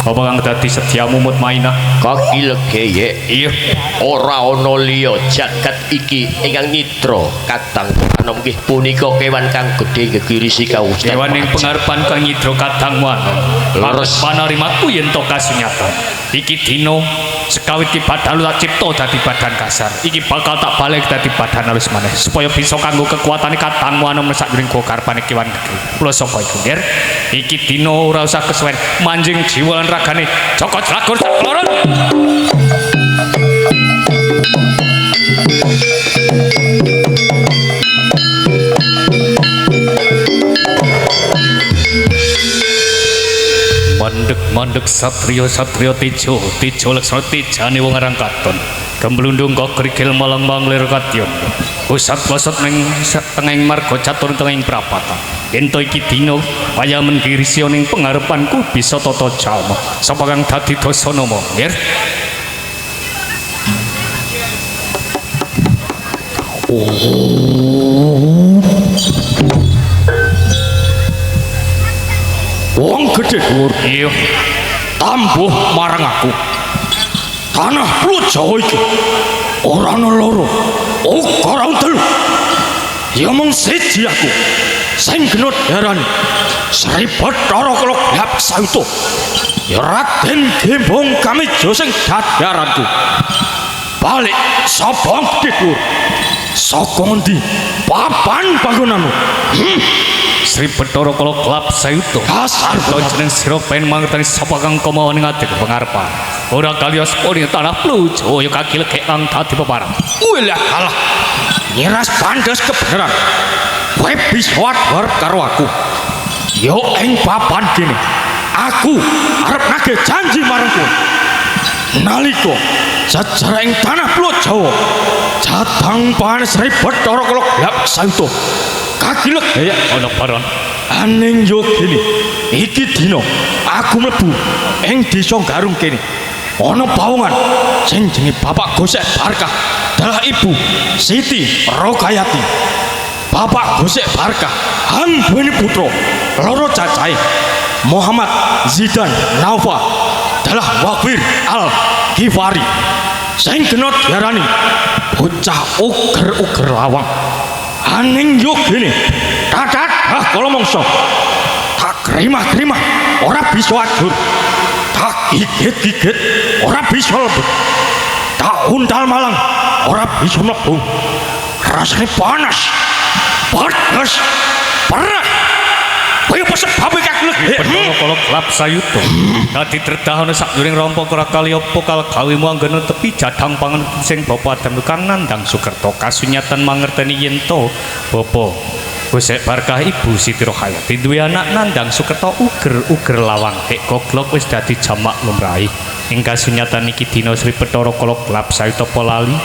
apa kang dadi sediamu Mutmainah kaki lege ya iya ora ana liya jagat iki ingkang Nitra kadang anom nggih punika kewan kang gedhe gegirisi kaustan kewan ing pengarepan kang Nitra kadangmu leres panarimaku yen to kasunyatan iki dina sekawit ki badan tak cipta dadi badan kasar iki bakal tak balik dadi badan halus maneh supaya bisa kanggo kekuatane kadangmu anom sakjroning karepane kewan gedhe kula sapa iku nggih iki dina ora usah kesuwen manjing jiwa lan ragane Joko Jlagur sakloron mandek satrio tejo laksana tejane wong aran katon gemblundung kok krikil malang lir katyon usat-wasat ning tengahing marga catur tengahing prapatan ento iki dina kaya menggirisi ning pengarepanku bisa tata jalma sapa kang dadi dasanama nggih wong gedhe dhuwur iya tambuh marang aku tanah Pulo Jawa iki ora ana loro ora ana telu ya mung siji aku sing genut darani Sri Bathara Kala Glap Sayuta ya Raden Gembong Kamijo sing dadaranku balik sapa gedhe dhuwur saka ngendi papan panggonanmu Sri Bathara Kala Glap Sayuta dasar jeneng sira pen mangerteni sapa kang kama ning ati pengarepan ora kalios poni tanah Pulo Jawa kaki legek kang dadi peparang wilah kalah nyiras pandes kebenaran kowe bisa war karo aku yo ing papan kene aku arep nagih janji marang kowe nalika jajaring tanah Pulo Jawa jatang pan Sri Bathara Kala Glap Sayuta kaki legek ana paron aning yo kene iki dina aku mlebu ing desa Garung kene ana pawongan sing jenenge Bapak Gosek Barkah dalah Ibu Siti Rokayati Bapak Gosek Barkah duweni putra loro cacahe Muhammad Zidan Naufa dalah Wafir Al Ghifari sing genot diarani bocah uger lawang aning yo gene tatat kala mangsa tak krimah ora bisa ajur tak gigit ora bisa lebet tak undal malang ora bisa mlebu rasane panas perah kaya pesebabe kaki Bathara Kala Glap Sayuta dadi tredahana sakjroning rampok ora kali apa kal gawe anggene tepi jadang pangan sing bapa Adam kang nandang Sukerta kasunyatan mangerteni yen to bapa Gosek Barkah Ibu Siti Rohayati duwe anak nandang Sukerta uger lawang kek goglok wis dadi jamak lumrahe ing kasunyatan iki dina Sri Bathara Kala Glap Sayuta polali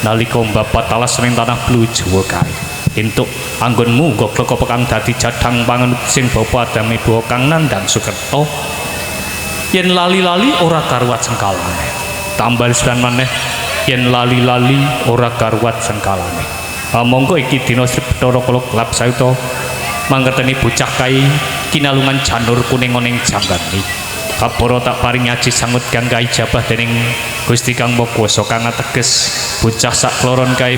nalika mbapat talas ning tanah Pulo Jawa kae entuk anggonmu goglok apa kang dadi jadang pangan sing bapa Adam Ibu kang nandang Sukerta yen lali-lali ora karuwat sengkalane tambah sedan maneh yen lali-lali ora karuwat sengkalane monggo iki dina Sri Bathara Kala Glap Sayuta mangerteni bocah kae kinalungan janur kuning ning janggane kabara tak paring aji sangut kang kaijabah dening Gusti Kang Makuwasa kang ateges bocah sakloron kae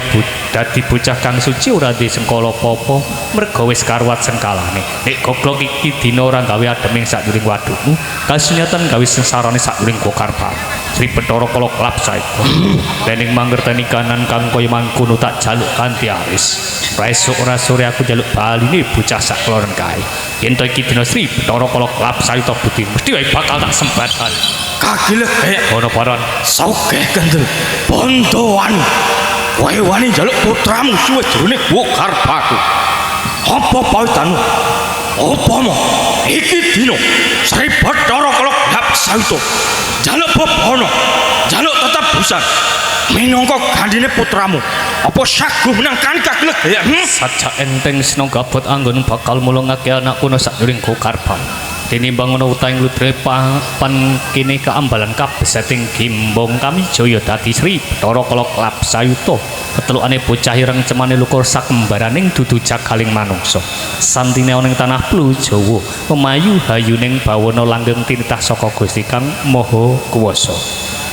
dadi bocah kang suci ora di sengkala apa-apa merga wis karwat sengkalane. Nek goblok iki dina ora gawe ademing sadurung wadukmu, kasunyatan gawe sengsarane sadurung kokarpan. Sri Bathara Kala Klapsa iku. Dening mangerteni kanan kang kaya mangkono tak jaluk kanthi aris. Ora esuk ora sore aku jaluk baline bocah sakloron kae. Yen to iki dina Sri Bathara Kala Klapsa ito budi mesti wae bakal tak sembatkan. Kagilek Ono paron. sugih kendel bondoan kowe wani njaluk putramu suwe jroning Gokarbaku. Apa pawitanmu? Apa mo? Iki dina Sri Bathara Kala Klapsa itu njaluk bebono, njaluk tetap busan minangka gandine putramu. Apa saguh menang kan kagilek Saja enteng sinangga abot anggon bakal mulungake anakku no sadurung Gokarban. Tinimbang ana utang ludre pan kene kaambalan kabeseting Gimbong kami Jaya dadi Sri Bathara Kala Klapsa yuta. Ketelukane bocah ireng cemane lukur sakembaraning dudu jagaling manungsa. Santine ana ing tanah Plu Jawa, pemayu hayuning bawana langgeng tinitah saka Gusti Kang Maha Kuwasa.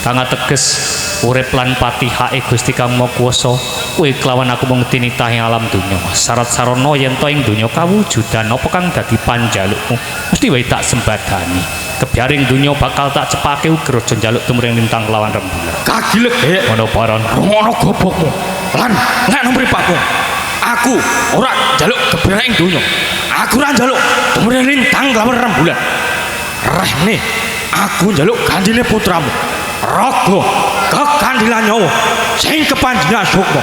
Kang ateges urip lan patihake Gusti Kang Maha Kuwasa, kowe kelawan aku mung tinitah ing alam donya. Syarat sarana yen to ing donya kawujudan apa kang dadi panjalukmu, mesti wae tak sembadani. Kebiaring donya bakal tak cepake uga aja njaluk tumreng lintang kelawan rembulan. kagilek Ana paron. ngono gobokmu lan nek nomor mripatmu aku ora njaluk kebiaring ing donya, aku ora njaluk tumreng lintang kelawan rembulan. Rehne aku njaluk gandine putramu raga kekandilan nyawa sing kepanjenengan sukma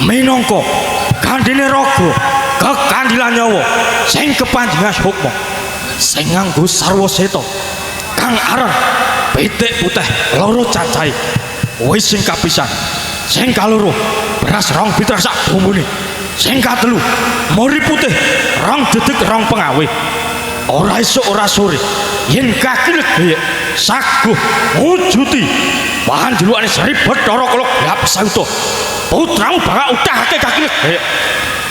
minangka gandine raga kekandilan nyawa sing kepanjenengan sukma sing nganggo sarwa seta kang aran pitik putih loro cacahe wis sing kapisan sing kaloro beras rong biter sak bumbune sing katelu mori putih rong dedeg rong pengawe ora esuk ora sore yen kagilek saguh wujuti panjenengane Sri Bathara Kala Klapsa itu putramu bakal utahake kagilek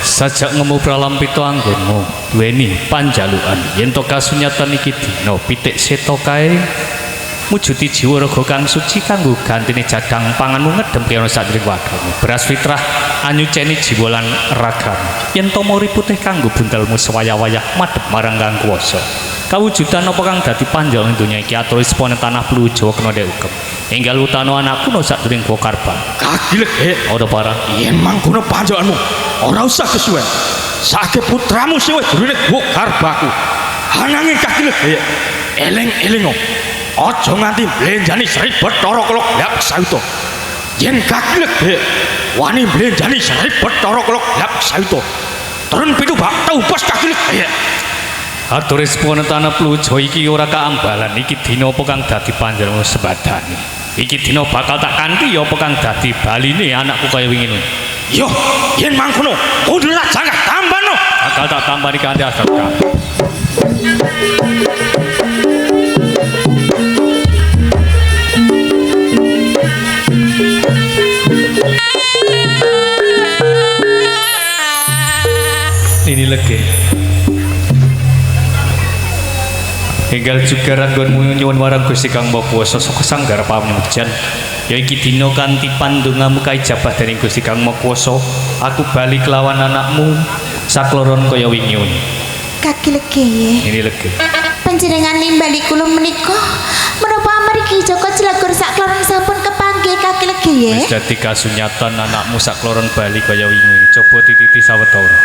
Sajak ngemu pralampita anggonmu duweni panjalukan yen to kasunyatan iki dina pitik seta kae mujuti jiwa raga kang suci kanggo gantine jadang panganmu ngedem ana sadurung wadhamu beras fitrah anyuceni jiwa lan ragamu yen to mori putih kanggo buntelmu sewaya-wayah madhep marang Kang Kuwasa kawujudan apa kang dadi panjalukan donya iki atur sepone tanah Plu Jawa kena dek ugem enggal utana anakku no sadurung Gokarban kagilek ora parah yen mangkono panjenenganmu ora usah kesuwen sake putramu sing wis jroning Gokarbaku ananging kagilek eling-elingo aja nganti mblenjani Sri Bathara Kala Klapsa itu yen kagilek wani mblenjani Sri Bathara Kala Klapsa itu turun pitu bak tau pas kagilek atur sepone tanah Plu Jawa iki ora kaambalan iki dina apa kang dadi panjenengan sebadane iki dina bakal tak kanthi apa kang dadi baline anakku kaya wingi kuwi yo yen mangkono kudu tak jangka tambano bakal tak tambani kanthi asapka ini lagi enggal juga ranggonmu nyuwun marang Gusti Kang Maha Kuwasa saka sanggar pamujan ya iki dina kanthi pandongamu kaijabah dening Gusti Kang Maha Kuwasa aku bali kelawan anakmu sakloron kaya wingi Kagilek ini lagi panjenengan nimbali kula menika menapa amargi Joko Jelagur sakloron sampun kepanggih Kagilek wis dadi kasunyatan anakmu sakloron bali kaya wingi coba tititi sawetara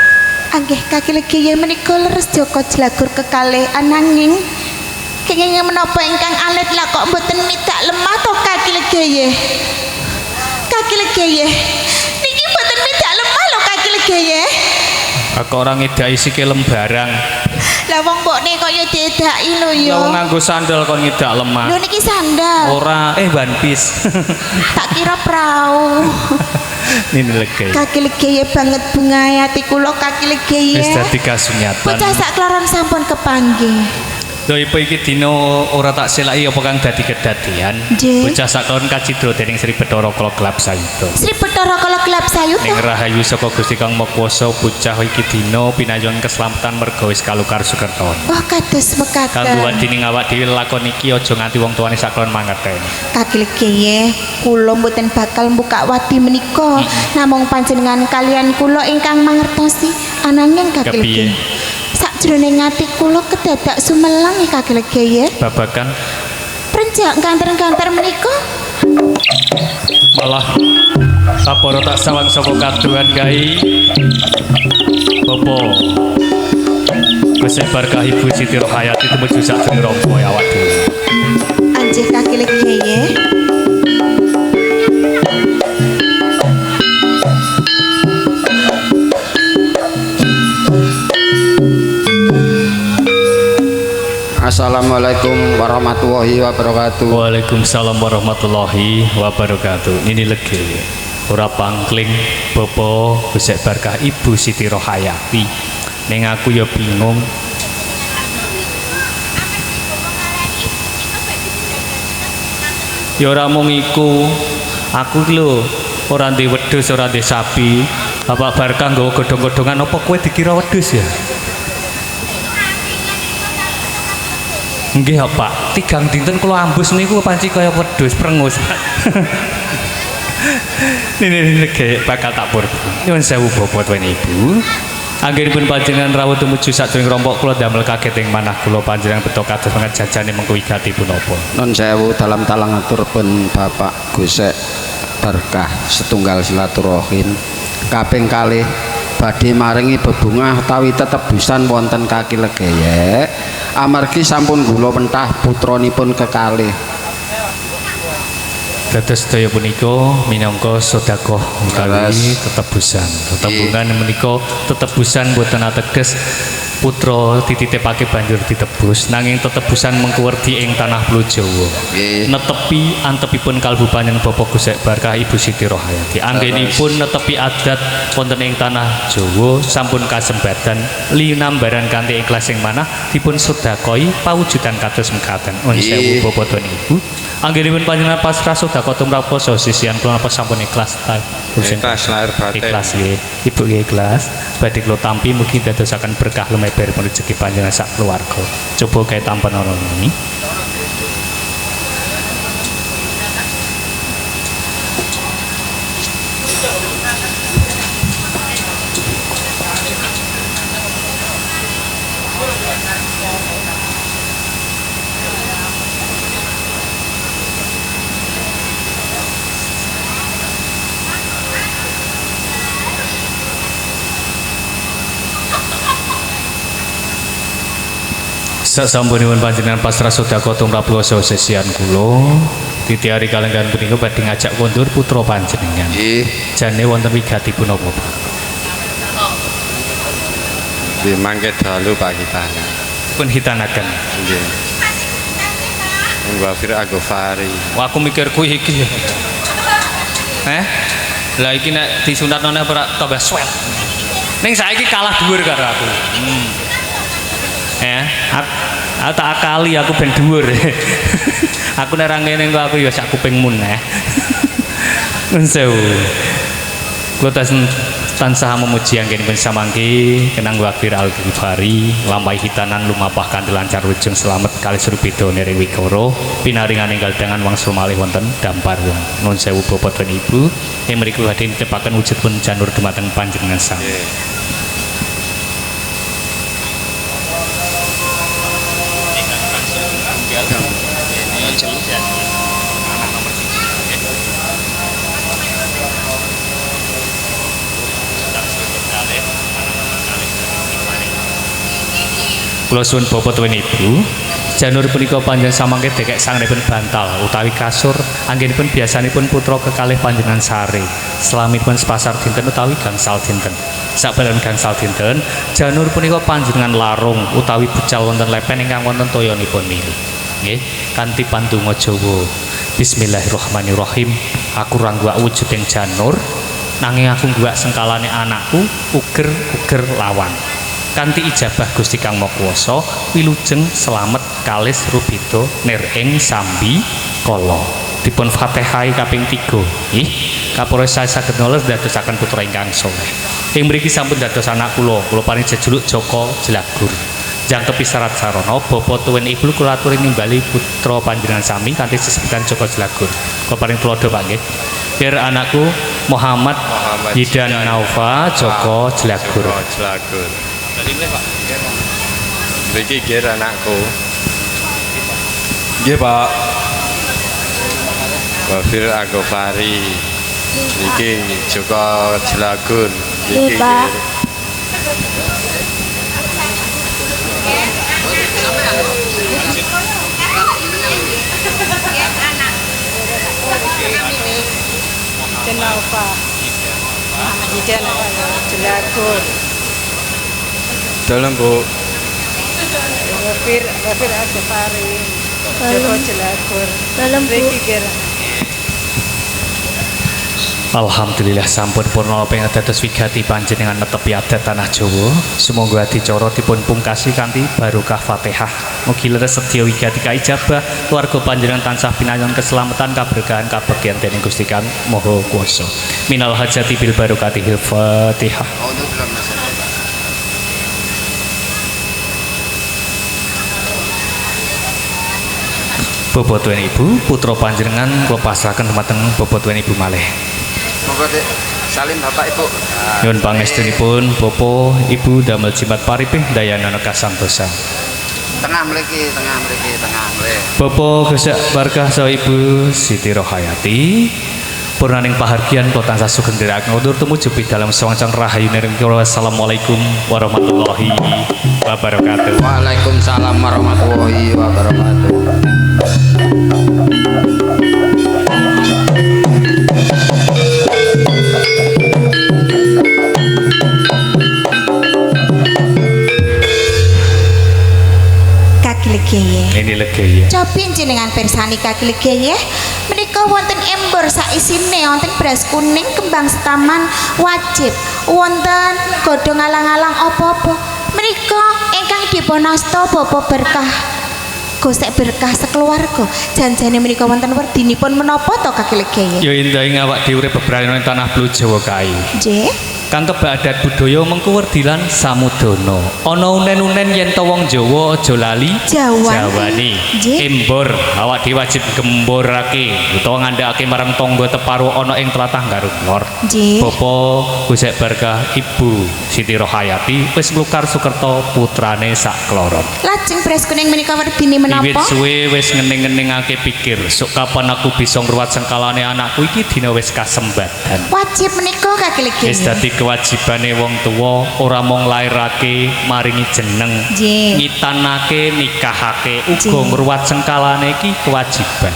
anggih Kagilek menika leres Joko Jelagur kekalih ananging kenging menapa ingkang alit lah kok mboten midak lemah to Kagilek niki mboten midak lemah lho Kagilek aku orang ngedaki sikil lembarang lah wong mbokne kaya diedaki lho ya wong nganggo sandal kon ngedak lemah lho niki sandal ora ban bis tak kira prau ini lagi Kagilek banget bunga ati kula Kagilek wis dadi kasunyatan bocah sakloron sampun kepanggih lho ipo iki dina ora tak selaki apa kang dadi kedadian Nggih. bocah sakloron kacidra dening Sri Bathara Kala Klapsa itu Sri Bathara Kala gelap sayu ning to. rahayu saka Gusti Kang Makuwasa bocah iki dina pinayon keselamatan merga wis kalukar Sukertana. Oh kados Kanggo mekaten. wadining awak dhewe lakon iki aja nganti wong tuane saklon mangerteni. Kaki Legeye, kula mboten bakal mbukak wadi menika. Namung panjenengan kalian kula ingkang mangertosi ananging Kaki Kepiye? Legeye. Sakjroning ati kula kedadak sumelang Kaki Legeye. Babagan Prenjak ganter-ganter menika malah kaporo tak sawang saka kaduhan gai Bopo kesebar ka Ibu Siti Rohayati tumuju sakjroning rompo awak dhewe. anjih Kaki Legeye. Assalamualaikum warahmatullahi wabarakatuh. Waalaikumsalam warahmatullahi wabarakatuh. Ini legi ora pangkling Bopo besek barkah Ibu Siti Rohayati. Ning aku ya bingung. Ya ora mung iku. Aku iki lho ora ndek wedhus, ora ndek sapi. Bapak Barkah nggawa godhong-godhongan apa kowe dikira wedhus ya? Nggih, Pak. Tigang dinten kula ambus niku panci kaya wedhus prengus. Ini kayak bakal tak pur. Nyuwun sewu Bapak tuwin Ibu. Anggenipun panjenengan rawuh tumuju sajroning rompok kula damel kaget ing manah kula panjenengan beto kados banget jajane mengko wigatipun napa. Non sewu dalam talang aturipun Bapak Gusek Barkah setunggal silaturahim kaping kalih badhe maringi bebungah utawi tetebusan wonten Kaki Legeye amargi sampun kula mentah putranipun kekalih. Dados sedaya punika minangka sedekah utawi tetebusan. Tetebusan menika tetebusan boten ateges putra dititipake banjur ditebus nanging tetebusan mengkuwerdi ing tanah Pulo Jawa. Netepi antepipun kalbu panjenengan Bapak Gusek Barkah Ibu Siti Rohayati. Anggenipun netepi adat wonten ing tanah Jawa sampun kasembadan linambaran kanthi ikhlas ing manah dipun sedekoi pawujudan kados mekaten. Nuwun sewu Bapak tuwin Ibu. Anggenipun panjenengan pasrah sedekah tumrap poso sisihan kula napa sampun ikhlas ta. Ikhlas lahir batin. Ikhlas nggih. Ibu nggih ikhlas. Badhe kula tampi mugi dadosaken berkah lumeber rezeki panjenengan sak keluarga. Coba kae tampen ana ini. Sasampunipun panjenengan pasrah sedekah tumrap poso sesian kula titiari kalenggan punika badhe ngajak kondur putra panjenengan. Nggih, Jane wonten wigatipun apa, Pak? nggih mangke dalu Pak Kitana. Pun hitanaken. Nggih. Mbak Fir Agofari. Wah, aku mikir kuwi iki. Lah iki nek disunatno nek ora tambah swet. Ning saiki kalah dhuwur karo aku. Aku tak akali aku ben dhuwur. Aku nek ra ngene kok aku ya sak kupingmu neh. Nuwun sewu. Kula tansah memuji anggenipun samangke kenang Wakfir Al-Ghifari lampahi hitanan lumapah kanthi lancar wujung selamat kali surupida nering wikara pinaringan enggal dangan wangsul malih wonten dampar wong. Nuwun sewu Bapak dan Ibu ing mriku badhe nitepaken wujudipun janur dumateng panjenengan sami. Kula suwun Bapak tuwin Ibu, janur punika panjenengan samangke dekek sangenipun bantal utawi kasur anggenipun biasanipun putra kekalih panjenengan sare. Salamipun sepasar dinten utawi gangsal dinten. Sabaran gangsal dinten, janur punika panjenengan larung utawi bucal wonten lepen ingkang wonten toyanipun mili. Nggih, kanthi pandonga Jawa. Bismillahirrahmanirrahim. Aku ora ngguwak wujuding janur, nanging aku ngguwak sengkalane anakku uger-uger lawan. Kanthi ijabah Gusti Kang Makuwasa wilujeng selamet kalis rubida nir ing sambi kala dipun Fatihah kaping 3 nggih kapura saya saged noles dadosaken putra ingkang saleh ing mriki sampun dados anak kula paring jejuluk Joko Jelagur jangkepi syarat sarana bapa tuwin ibu kula aturi nimbali putra panjenengan sami kanthi sesebutan Joko Jelagur kula paring tulodo Pak nggih biar anakku Muhammad Yidan Naufa Joko Jelagur Iki kira anakku. Nggih Pak. Wafir Agofari. Iki Joko Jelagun. Nggih, Pak. Jenaufa Jidan Jelagur Dalam Bu. Wafir Agofari Joko Jelagur Dalam Bu. Riki kira Alhamdulillah sampun purna ping dados wigati panjenengan netepi adat tanah Jawa. Sumangga adicara dipun pungkasi kanthi barokah Fatihah. Mugi leres sedya wigati kaijabah keluarga panjenengan tansah pinayon keselamatan kaberkahan kabegyan dening Gusti Kang Maha Kuwasa. Minal hajati bil barokatihil Fatihah. Bapak tuan ibu, putra panjenengan kula pasrahaken dumateng bapak tuan ibu malih. Monggo Dik, salim Bapak Ibu. Nyuwun pangestunipun Bapak Ibu damel jimat paripih dayanana kasantosa. Tengah mriki. Bapak Gesek Barkah saha Ibu Siti Rohayati purnaning pahargyan kula tansah sugeng nderekaken undur tumuju dalam sawancang rahayu nering kula. Wassalamualaikum warahmatullahi wabarakatuh. Waalaikumsalam warahmatullahi wabarakatuh. Legeye. Ini legeye. Cobi jenengan pirsani kaki legeye. Menika wonten embur saisine wonten beras kuning kembang setaman wajib wonten godhong alang-alang apa-apa. Menika ingkang dipunasta Bapak Berkah Gosek Berkah sekeluarga. Janjane menika wonten werdinipun menapa to kaki legeye? Ya indahing awak dhewe urip bebrayan tanah Blu Jawa kae. Nggih. Kang kebak adat budaya mengko werdilan samudana. Ana unen-unen yen to wong Jawa aja lali Jawane. Embor awak dhewe wajib gemborake utawa ngandhakake marang tangga teparo ana ing tlatah Garut Lor. Bapak Gosek Barkah Ibu Siti Rohayati wis nglukar Sukerta putrane sak kloron. Lajeng beras kuning menika werdine menapa? Wiwit suwe wis ngening-ngeningake pikir, sok kapan aku bisa ngruwat sengkalane anakku iki dina wis kasembatan. Wajib menika kaki legeye. Wis dadi kewajibane wong tuwa ora mung lairake maringi jeneng ngitanake nikahake uga ngruwat sengkalane iki kewajiban.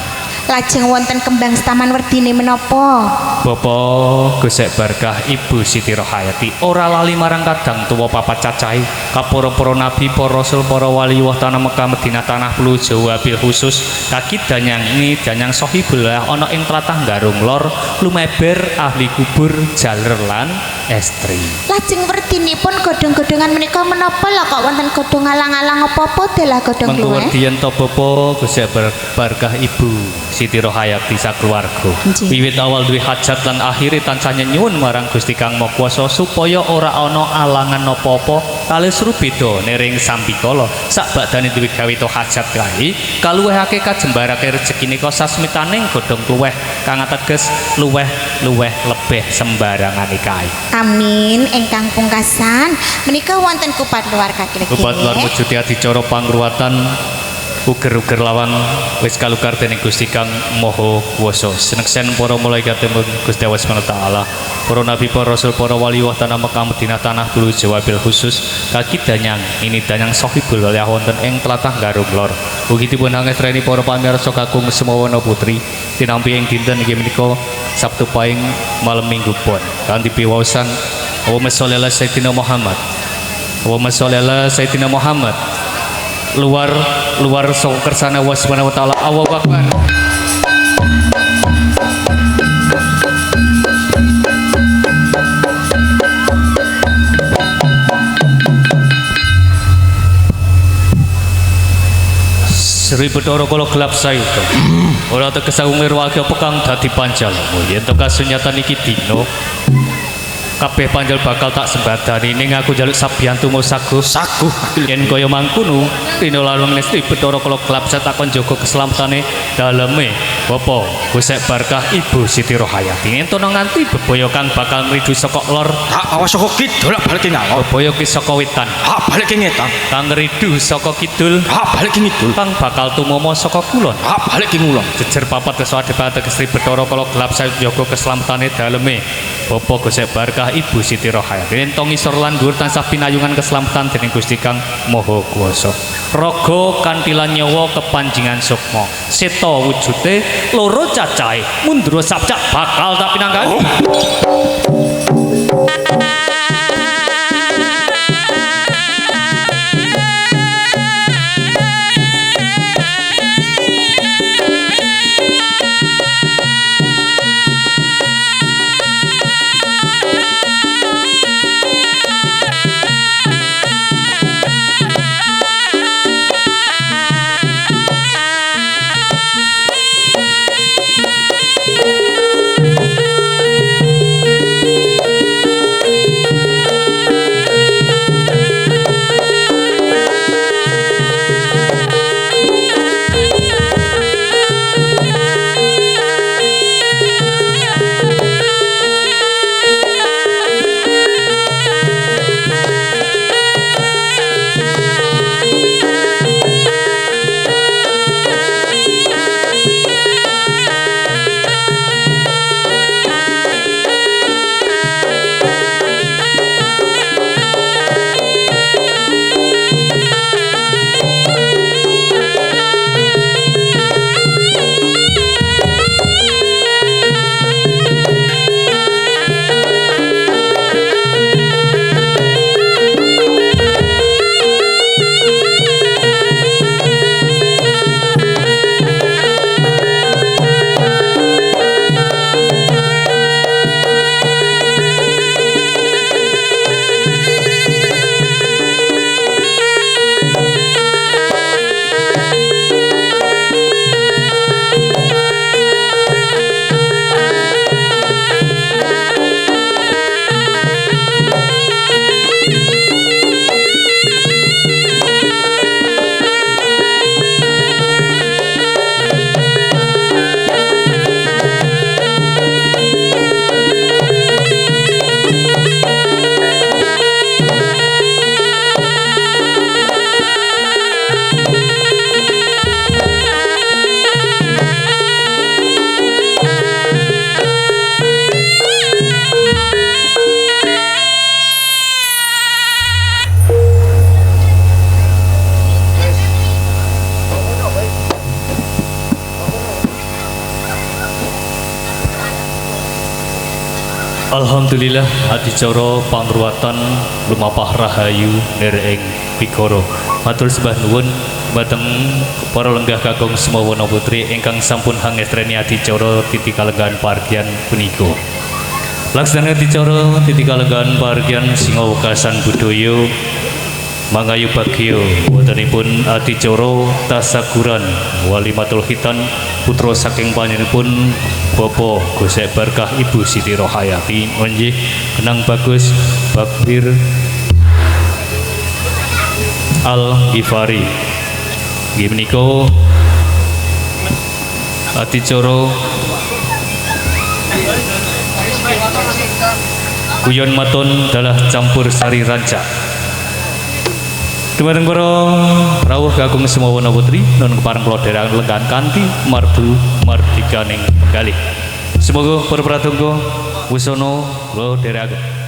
Lajeng wonten kembang setaman werdine menapa? Bapak Gosek Barkah Ibu Siti Rohayati ora lali marang kadang tuwa papat cacahe kapara-para nabi, para rasul, para wali wah tanah Mekah Madinah tanah Blu Jawa bil khusus kaki danyang ini danyang sohibullah ana ing tlatah Garung Lor lumeber ahli kubur jaler lan estri. Lajeng werdinipun godhong-godhongan menika menapa lho kok wonten godhong alang-alang apa-apa dalah godhong mengko luweh? werdiyen to Bapak Gosek Barkah Ibu Siti Rohayati sakeluarga. Wiwit awal duwe hajat lan akhire tansah nyuwun marang Gusti Kang Maha Kuwasa supaya ora ana alangan apa-apa kalis rubeda nering sampikala sak badane duwe gawe to hajat kae kaluwehake kajembarake rezekine ka sasmitaning godhong luweh kang ateges luweh lebih sembarangane kae. Amin. Ingkang pungkasan menika wonten kupat luar kaki legeye. Kupat luar wujud adicara pangruwatan uger-uger lawang wis kalukar dening Gusti Kang Maha Kuwasa. Seneksen para malaikat Gusti Allah Subhanahu wa taala, para nabi, para rasul, para wali wah tanah Mekah Madinah tanah Blu Jawa bil khusus kaki danyang ini danyang sohibul wilayah wonten ing tlatah Garung Lor. Ugi dipun angestreni para pamirsa kakung semono putri tinampi ing dinten inggih menika Sabtu Pahing malam Minggu Pon kanthi piwaosan Allahumma sholli ala sayyidina Muhammad. Allahumma sholli ala sayyidina Muhammad. luar saka kersane Allah Subhanahu wa taala. Allahu Akbar. Sri Bathara kala gelap saita. Ora teges aku mirwake apa kang dadi panjalmu. Yen to kasunyatan iki dina kabeh panjal bakal tak sembadani ning aku njaluk sabiyantu musaguh. Saguh Yen kaya mangkono, dina lalu Sri Bathara kala gelap saya takon jaga keselamatan daleme Bapa Gusek Barkah Ibu Siti Rohayati. Ento nganti bebaya kang bakal mridu saka lor, tak awas saka kidul balik ke ngalor. bebaya ki saka wetan, Balik ke ngetan. kang ngridu saka kidul, Balik ke ngidul. kang bakal tumomo saka kulon. Balik ke ngulon. Jejer papat desa adipati Sri Bathara kala gelap saya jaga keselamatan daleme Bapa Gusek Barkah Ibu Siti Rohayati. Ento ngisor lan dhuwur tansah pinayungan keselamatan dening Gusti Kang Maha Kuwasa. Raga kanthi lan nyawa kepanjingan sukma. Seta wujude loro cacahe. Mundura sapcak bakal tak pinanggani. Alhamdulillah adicara pangruwatan lumapah rahayu nireng Bikoro. Matur sembah nuwun dhateng para lenggah kakung semono putri ingkang sampun hangestreni adicara titi kalenggahan pargian punika. Laksana adicara titi kalenggahan pargian singa wekasan budaya mangayu bagya wontenipun adicara tasakuran walimatul khitan putra saking panjenenganipun Bapak Gusek Barkah Ibu Siti Rohayati nggih kenang bagus Bakbir Al Ghifari. Nggih menika adicara guyon maton dalah campur sari rancak. Dumateng para rawuh kakung semono putri nun kepareng kula dherekaken lenggan kanthi mardu mardikaning penggalih. Semoga para pratungga wusana kula dherekaken.